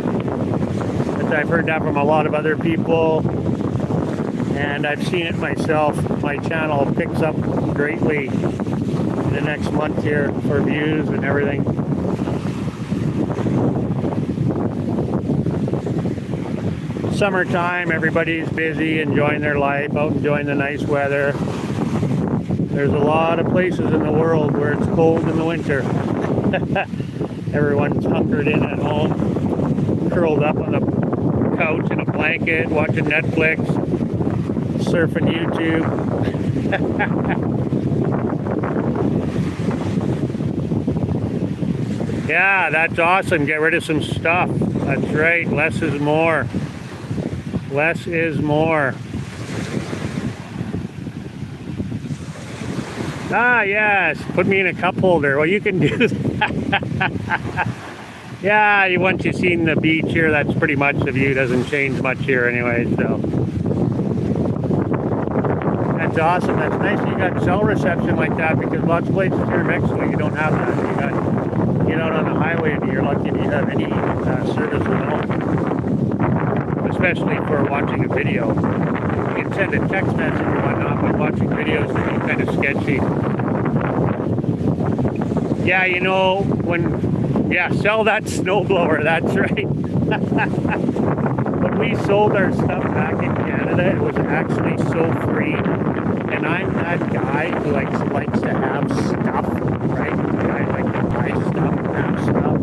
I've heard that from a lot of other people, and I've seen it myself. My channel picks up greatly in the next month here for views and everything. Summertime, everybody's busy, enjoying their life, out enjoying the nice weather. There's a lot of places in the world where it's cold in the winter. Everyone's hunkered in at home, curled up on the couch in a blanket, watching Netflix, surfing YouTube. Yeah, that's awesome. Get rid of some stuff. That's right. Less is more. Less is more. Ah, yes. Put me in a cup holder. Well, you can do that. Yeah, once you've seen the beach here, that's pretty much the view. Doesn't change much here anyway, so. That's awesome. That's nice you got cell reception like that, because lots of places here in Mexico, you don't have that. You got, get out on the highway and you're lucky if you have any service at all. Especially for watching a video. You can send a text message or whatnot, but watching videos can be kind of sketchy. Yeah, you know, sell that snowblower, that's right. When we sold our stuff back in Canada, it was actually so free. And I'm that guy who likes to have stuff, right? I like to buy stuff, have stuff.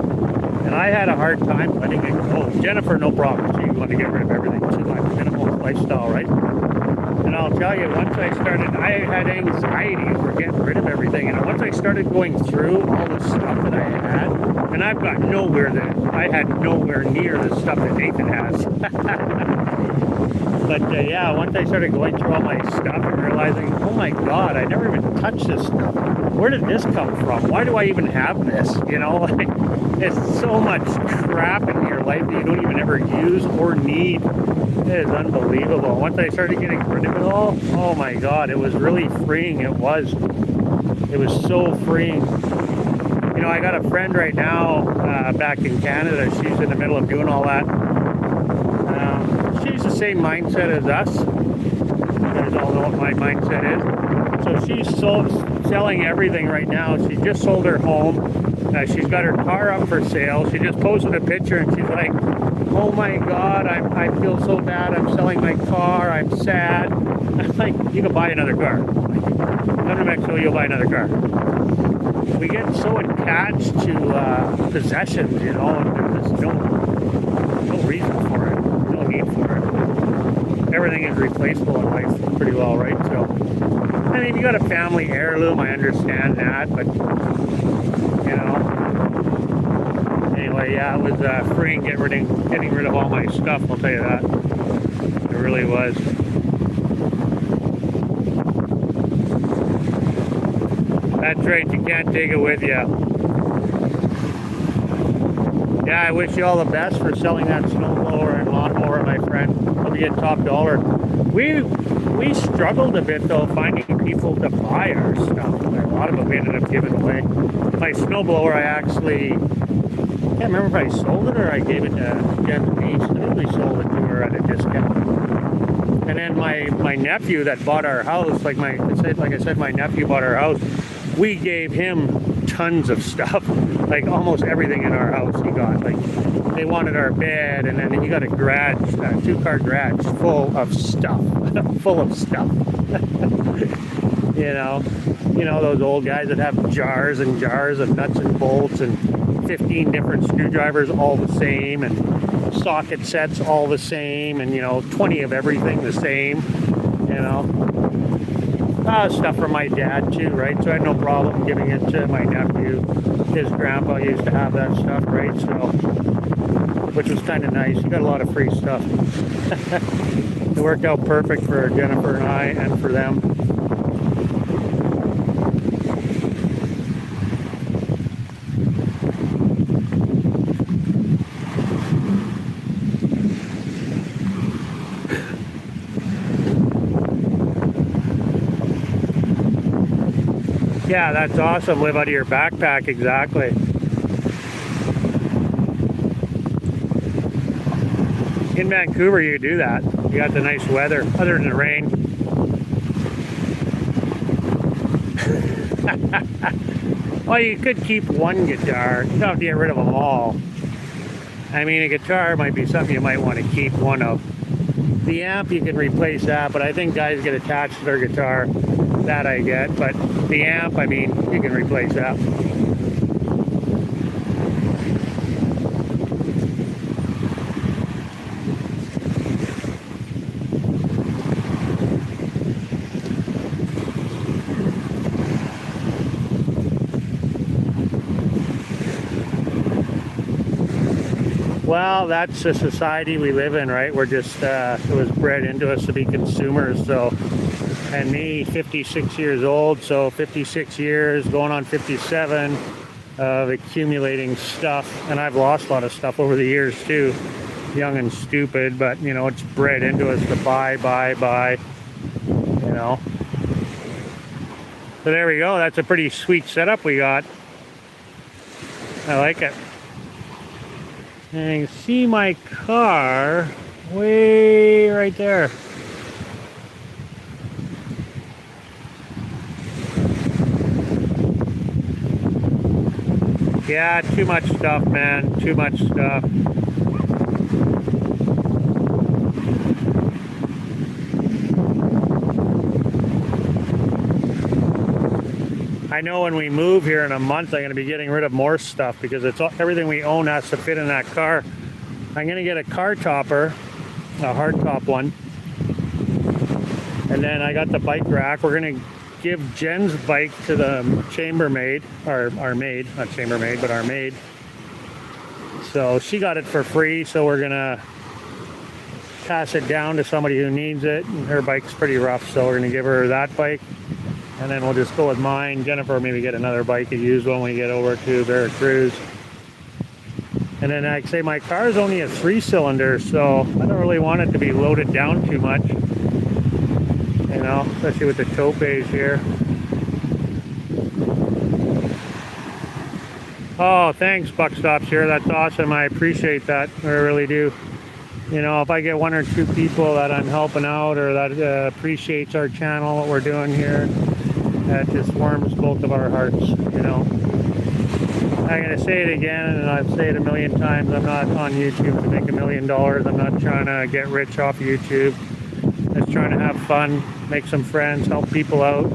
And I had a hard time letting it go. Jennifer, no problem. She wanted to get rid of everything too. I'm a minimalist lifestyle, right? And I'll tell you, once I started, I had anxiety for getting rid of everything. And once I started going through all the stuff that I had, and I've got I had nowhere near the stuff that Nathan has. But yeah, once I started going through all my stuff and realizing, oh my God, I never even touched this stuff. Where did this come from? Why do I even have this? You know, like, there's so much crap in your life that you don't even ever use or need. It is unbelievable. Once I started getting rid of it all, oh my God, it was really freeing. It was so freeing. You know, I got a friend right now back in Canada. She's in the middle of doing all that. She's the same mindset as us. You guys all know what my mindset is. So she's selling everything right now. She just sold her home. She's got her car up for sale. She just posted a picture and she's like, oh my God, I feel so bad. I'm selling my car. I'm sad. I'm like, you can buy another car. Come to Mexico, you'll buy another car. We get so attached to possessions, you know, and there's just no reason for it, no need for it. Everything is replaceable in life pretty well, right? So, I mean, you got a family heirloom, I understand that, but, you know. Anyway, yeah, it was freeing getting rid of all my stuff, I'll tell you that. It really was. That's right, you can't take it with you. Yeah, I wish you all the best for selling that snowblower and lawnmower, my friend. Hope you get top dollar. We struggled a bit, though, finding people to buy our stuff. A lot of it we ended up giving away. My snowblower, I can't remember if I sold it or I gave it to Jen's niece. I think we sold it to her at a discount. And then my nephew that bought our house, like I said, my nephew bought our house. We gave him tons of stuff, like almost everything in our house he got. Like, they wanted our bed, and then he got a garage, a two-car garage full of stuff, full of stuff. You know those old guys that have jars and jars of nuts and bolts and 15 different screwdrivers all the same, and socket sets all the same, and 20 of everything the same. Stuff from my dad too, right? So I had no problem giving it to my nephew. His grandpa used to have that stuff, right? So, which was kind of nice. He got a lot of free stuff. It worked out perfect for Jennifer and I, and for them. Yeah, that's awesome. Live out of your backpack, exactly. In Vancouver, you do that. You got the nice weather, other than the rain. Well, you could keep one guitar. You don't have to get rid of them all. I mean, a guitar might be something you might want to keep one of. The amp, you can replace that, but I think guys get attached to their guitar. That I get, but the amp, I mean, you can replace that. Well, that's the society we live in, right? We're just, it was bred into us to be consumers, so. And me, 56 years old, so 56 years, going on 57, of accumulating stuff. And I've lost a lot of stuff over the years too, young and stupid, but it's bred into us to buy. So there we go, that's a pretty sweet setup we got. I like it. And you can see my car way right there. Yeah, too much stuff, man. Too much stuff. I know when we move here in a month, I'm going to be getting rid of more stuff because it's all, everything we own has to fit in that car. I'm going to get a car topper, a hard top one. And then I got the bike rack. We're going to give Jen's bike to the chambermaid, our maid, not chambermaid, but our maid. So she got it for free, so we're gonna pass it down to somebody who needs it. And her bike's pretty rough, so we're gonna give her that bike, and then we'll just go with mine. Jennifer maybe get another bike, a used one, when we get over to Veracruz. And then I say my car is only a 3-cylinder, so I don't really want it to be loaded down too much. Especially with the topes here. Oh, thanks, Buck Stops here. That's awesome. I appreciate that. I really do. If I get 1 or 2 people that I'm helping out or that appreciates our channel, what we're doing here, that just warms both of our hearts. I'm going to say it again, and I've said it a million times. I'm not on YouTube to make $1 million. I'm not trying to get rich off YouTube. Just trying to have fun, make some friends, help people out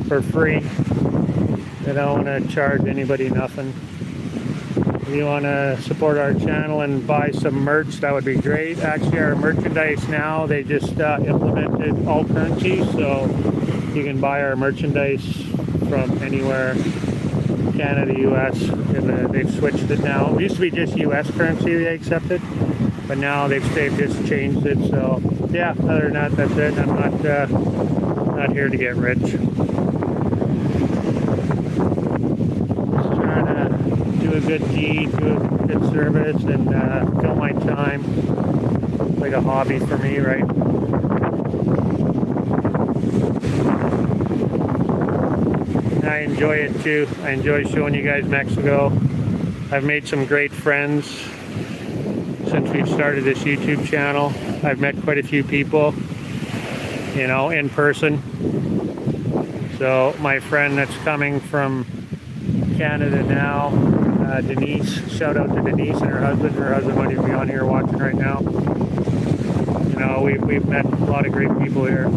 for free. I don't want to charge anybody nothing. If you want to support our channel and buy some merch, that would be great. Actually, our merchandise now, they just implemented all currencies, so you can buy our merchandise from anywhere, Canada, US, and they've switched it now. It used to be just US currency they accepted, but now they've just changed it. So yeah, other than that, that's it. I'm not here to get rich. Just trying to do a good deed, do a good service, and fill my time. It's like a hobby for me, right? I enjoy it too. I enjoy showing you guys Mexico. I've made some great friends since we've started this YouTube channel. I've met quite a few people, in person. So my friend that's coming from Canada now, Denise, shout out to Denise and her husband. Her husband might even be on here watching right now. We've met a lot of great people here. A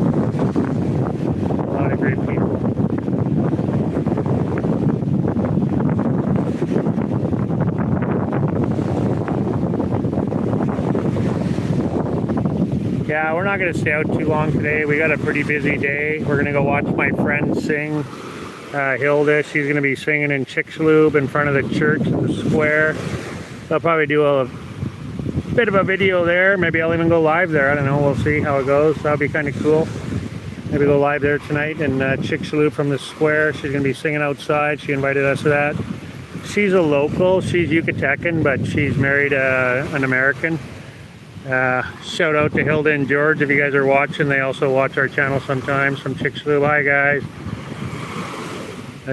lot of great people. Yeah, we're not going to stay out too long today. We got a pretty busy day. We're going to go watch my friend sing. Hilda, she's going to be singing in Chicxulub in front of the church in the square. So I'll probably do a bit of a video there. Maybe I'll even go live there. I don't know. We'll see how it goes. That'll be kind of cool. Maybe go live there tonight in Chicxulub from the square. She's going to be singing outside. She invited us to that. She's a local. She's Yucatecan, but she's married an American. Shout out to Hilda and George if you guys are watching. They also watch our channel sometimes from Chicxulub. Hi guys.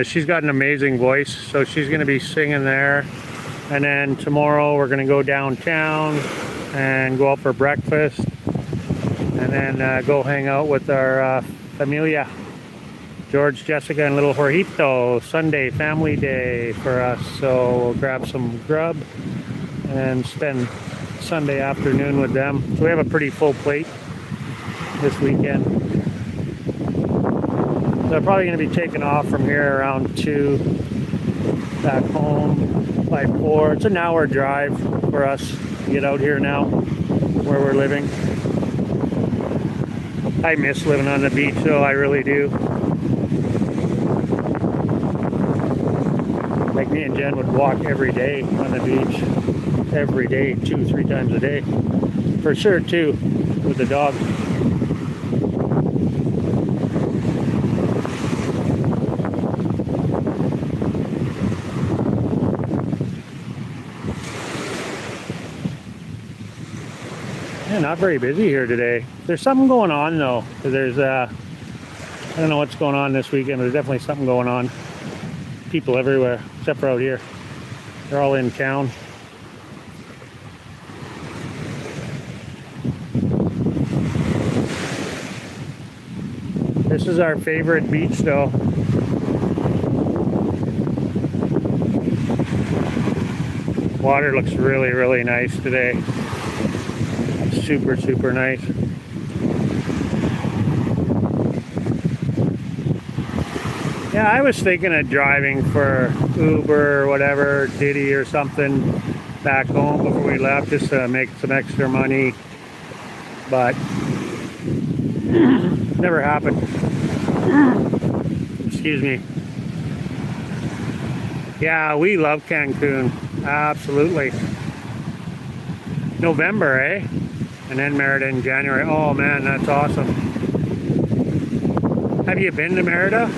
She's got an amazing voice, so she's going to be singing there. And then tomorrow we're going to go downtown and go out for breakfast. And then go hang out with our familia. George, Jessica, and little Jorgito. Sunday, family day for us. So we'll grab some grub and spend Sunday afternoon with them. So we have a pretty full plate this weekend. So I'm probably going to be taking off from here around 2, back home by 4. It's an hour drive for us to get out here now, where we're living. I miss living on the beach though, I really do. Like me and Jen would walk every day on the beach. Every day, 2-3 times a day. For sure too, with the dog. Yeah, not very busy here today. There's something going on though. There's I don't know what's going on this weekend, but there's definitely something going on. People everywhere, except for out here. They're all in town. This is our favorite beach though. Water looks really, really nice today. Super, super nice. Yeah, I was thinking of driving for Uber or whatever, Diddy or something back home before we left, just to make some extra money. But never happened. Excuse me. Yeah, we love Cancun. Absolutely. November, eh? And then Merida in January. Oh man, that's awesome. Have you been to Merida?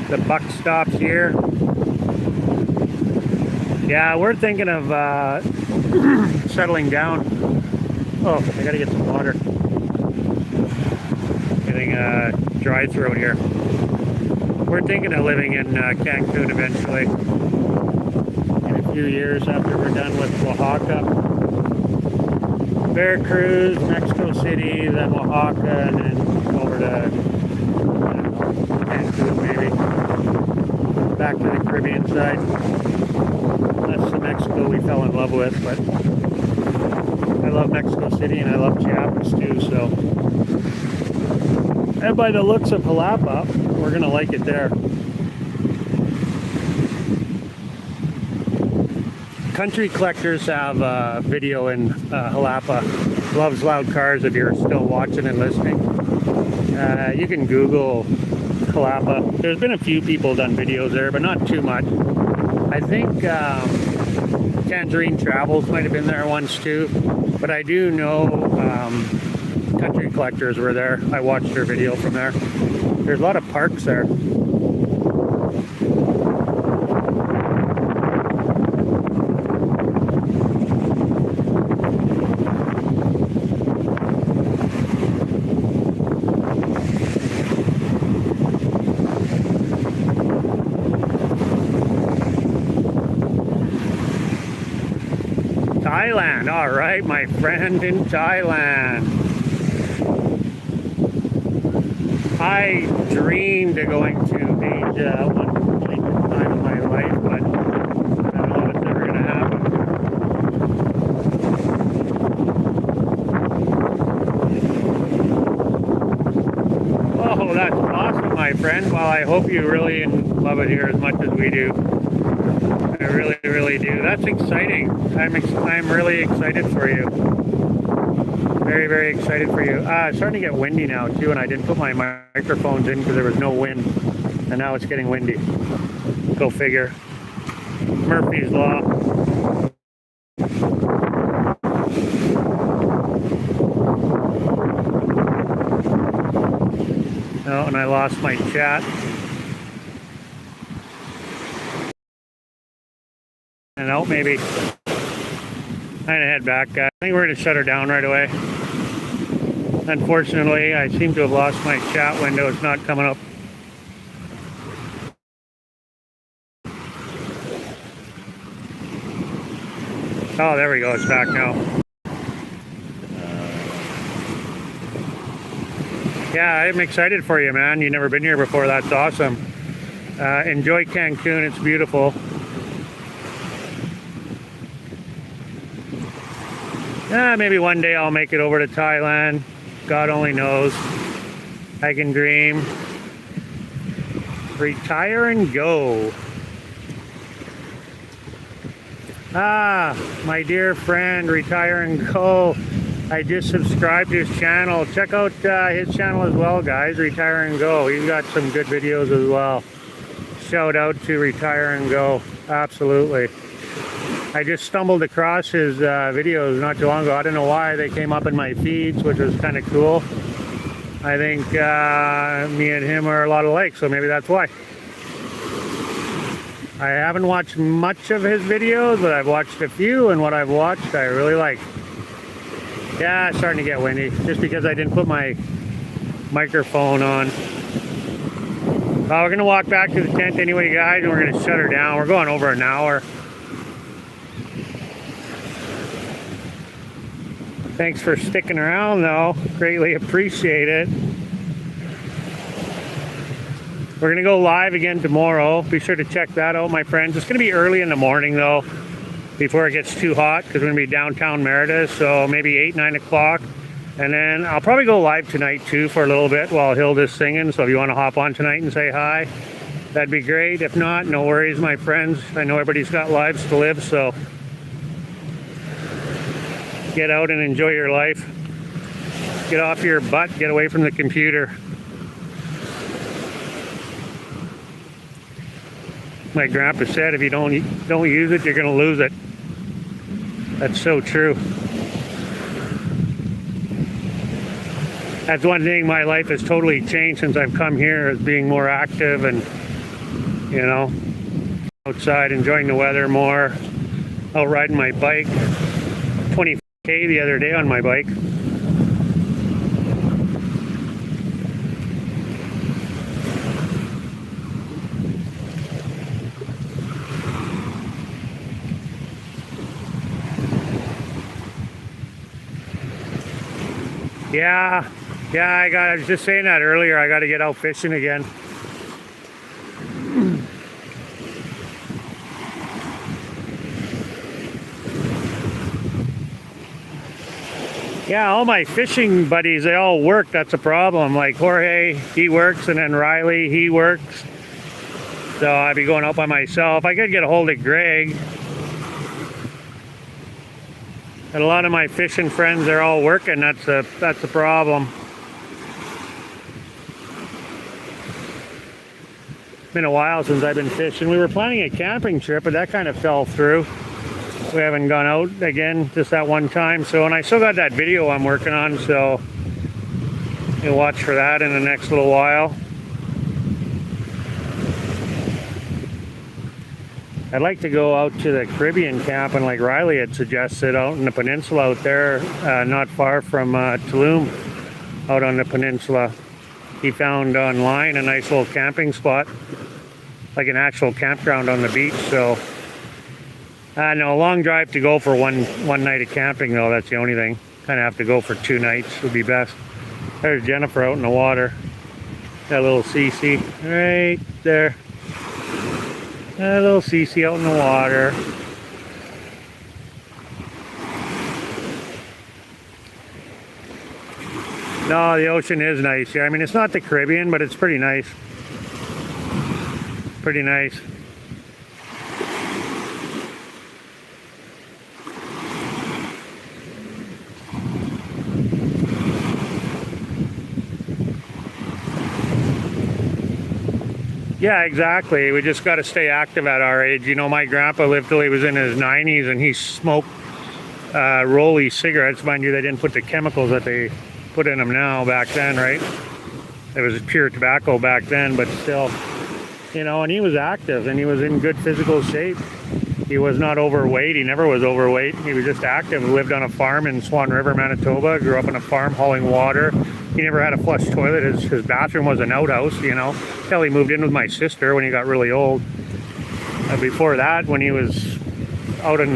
The buck stops here. Yeah, we're thinking of settling down. Oh, I gotta get some water. Getting a dry throat here. We're thinking of living in Cancun eventually. In a few years after we're done with Oaxaca. Veracruz, Mexico City, then Oaxaca, and then over to Cancun maybe. Back to the Caribbean side. That's the Mexico we fell in love with, but I love Mexico City and I love Chiapas too, so. And by the looks of Jalapa, we're gonna like it there. Country Collectors have a video in Jalapa. Loves Loud Cars if you're still watching and listening. You can Google Jalapa. There's been a few people done videos there, but not too much. I think Tangerine Travels might have been there once too, but I do know Country Collectors were there. I watched their video from there. There's a lot of parks there. Thailand, all right, my friend in Thailand. I dreamed of going to Asia at one point in time in my life, but I don't know if it's ever going to happen. Oh, that's awesome, my friend. Well, I hope you really love it here as much as we do. I really, really do. That's exciting. I'm really excited for you. Very, very excited for you. It's starting to get windy now too, and I didn't put my microphones in because there was no wind, and now it's getting windy. Go figure. Murphy's Law. Oh, and I lost my chat. And out maybe. I'm gonna head back. I think we're gonna shut her down right away. Unfortunately, I seem to have lost my chat window. It's not coming up. Oh, there we go. It's back now. Yeah, I'm excited for you, man. You've never been here before. That's awesome. Enjoy Cancun. It's beautiful. Maybe one day I'll make it over to Thailand. God only knows. I can dream. Retire and go. My dear friend, Retire and Go. I just subscribed to his channel. Check out his channel as well, guys. Retire and Go. He's got some good videos as well. Shout out to Retire and Go. Absolutely. I just stumbled across his videos not too long ago. I don't know why they came up in my feeds, which was kind of cool. I think me and him are a lot alike, so maybe that's why. I haven't watched much of his videos, but I've watched a few, and what I've watched I really like. Yeah, it's starting to get windy, just because I didn't put my microphone on. We're going to walk back to the tent anyway, guys, and we're going to shut her down. We're going over an hour. Thanks for sticking around, though. Greatly appreciate it. We're going to go live again tomorrow. Be sure to check that out, my friends. It's going to be early in the morning, though, before it gets too hot, because we're going to be downtown Merida, so maybe 8, 9 o'clock. And then I'll probably go live tonight, too, for a little bit while Hilda's singing. So if you want to hop on tonight and say hi, that'd be great. If not, no worries, my friends. I know everybody's got lives to live, so get out and enjoy your life. Get off your butt, get away from the computer. My grandpa said, if you don't use it, you're going to lose it. That's so true. That's one thing, my life has totally changed since I've come here, is being more active and, you know, outside, enjoying the weather more, out riding my bike. 20K the other day on my bike. Yeah, I was just saying that earlier. I got to get out fishing again. Yeah, all my fishing buddies, they all work. That's a problem. Like Jorge, he works, and then Riley, he works. So I'd be going out by myself. I could get a hold of Greg. And a lot of my fishing friends, they're all working. That's a problem. It's been a while since I've been fishing. We were planning a camping trip, but that kind of fell through. We haven't gone out again, just that one time. So, and I still got that video I'm working on, so you'll watch for that in the next little while. I'd like to go out to the Caribbean camp, and like Riley had suggested, out in the peninsula out there, not far from Tulum, out on the peninsula. He found online a nice little camping spot, like an actual campground on the beach. So, no, a long drive to go for one night of camping, though. That's the only thing. Kind of have to go for 2 nights would be best. There's Jennifer out in the water. That little Cece right there. A little Cece out in the water. No, the ocean is nice. Yeah, I mean, it's not the Caribbean, but it's pretty nice. Pretty nice. Yeah, exactly. We just got to stay active at our age. You know, my grandpa lived till he was in his 90s, and he smoked Rolly cigarettes. Mind you, they didn't put the chemicals that they put in them now back then, right? It was pure tobacco back then, but still, you know, and he was active and he was in good physical shape. He was not overweight. He never was overweight. He was just active. He lived on a farm in Swan River, Manitoba. Grew up on a farm hauling water. He never had a flush toilet. His bathroom was an outhouse, you know, till he moved in with my sister when he got really old. Before that, when he was out on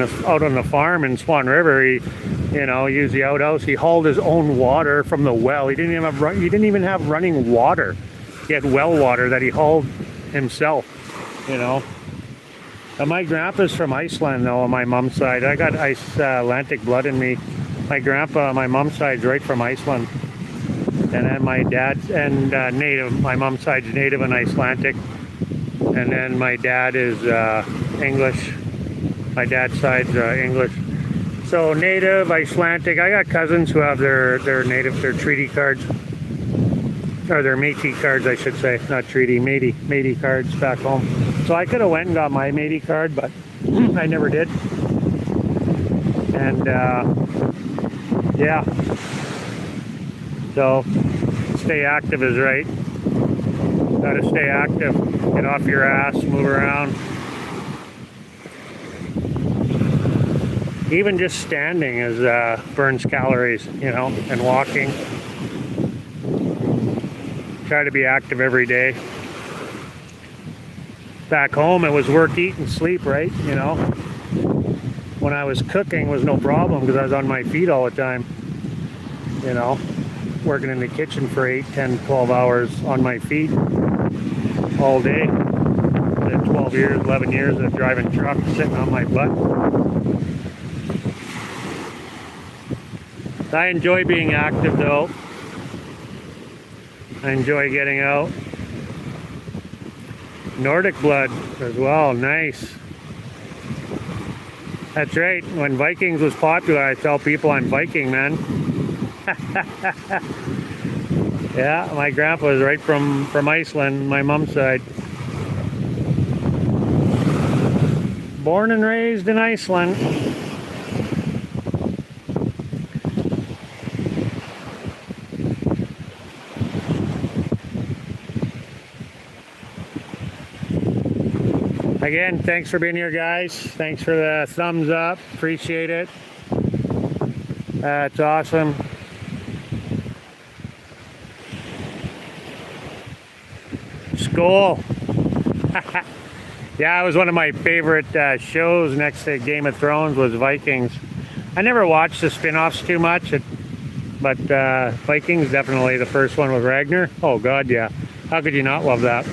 the farm in Swan River, he, you know, used the outhouse. He hauled his own water from the well. He didn't even have running water. He had well water that he hauled himself, you know. My grandpa's from Iceland, though, on my mom's side. I got Icelandic blood in me. My grandpa on my mom's side's right from Iceland. And then my dad's and native. My mom's side's native and Icelandic. And then my dad is English. My dad's side's English. So native, Icelandic. I got cousins who have their treaty cards. Or their Métis cards, I should say. Not treaty, Métis cards back home. So I could have went and got my Métis card, but I never did. And yeah. So stay active is right. Gotta stay active. Get off your ass, move around. Even just standing burns calories, you know, and walking. Try to be active every day. Back home, it was work, eat, and sleep, right? You know, when I was cooking, it was no problem because I was on my feet all the time. You know, working in the kitchen for 8, 10, 12 hours on my feet all day. Then 12 years, 11 years of driving truck, sitting on my butt. I enjoy being active, though. I enjoy getting out. Nordic blood as well, nice. That's right, when Vikings was popular, I tell people I'm Viking, man. Yeah, my grandpa was right from Iceland, my mom's side. Born and raised in Iceland. Again, thanks for being here, guys. Thanks for the thumbs up. Appreciate it. That's awesome. School. Yeah, it was one of my favorite shows next to Game of Thrones was Vikings. I never watched the spin-offs too much, but Vikings, definitely the first one with Ragnar. Oh, God, yeah. How could you not love that?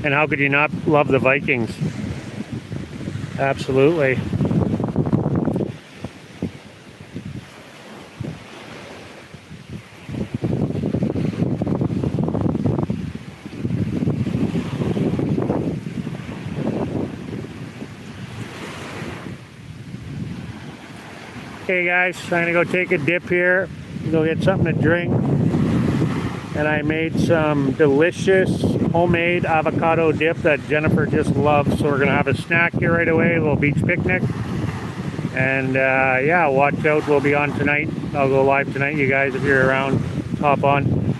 And how could you not love the Vikings? Absolutely. Okay, guys, I'm gonna go take a dip here, go get something to drink. And I made some delicious homemade avocado dip that Jennifer just loves. So we're gonna have a snack here right away, a little beach picnic. And yeah, watch out, we'll be on tonight. I'll go live tonight, you guys, if you're around, hop on.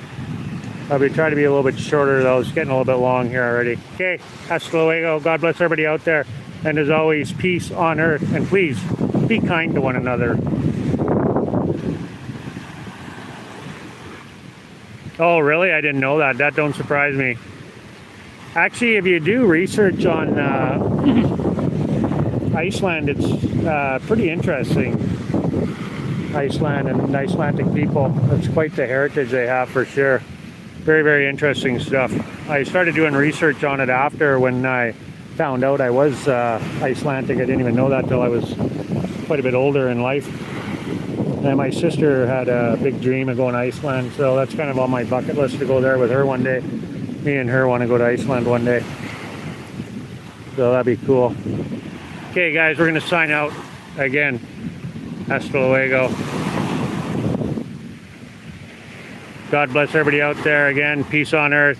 I'll be trying to be a little bit shorter though, it's getting a little bit long here already. Okay, hasta luego, God bless everybody out there. And as always, peace on earth, and please, be kind to one another. Oh, really? I didn't know that. That don't surprise me. Actually, if you do research on Iceland, it's pretty interesting. Iceland and Icelandic people. It's quite the heritage they have for sure. Very, very interesting stuff. I started doing research on it after when I found out I was Icelandic. I didn't even know that till I was quite a bit older in life. And my sister had a big dream of going to Iceland, so that's kind of on my bucket list to go there with her one day. Me and her want to go to Iceland one day. So that'd be cool. Okay, guys, we're going to sign out again. Hasta luego. God bless everybody out there. Again, peace on earth.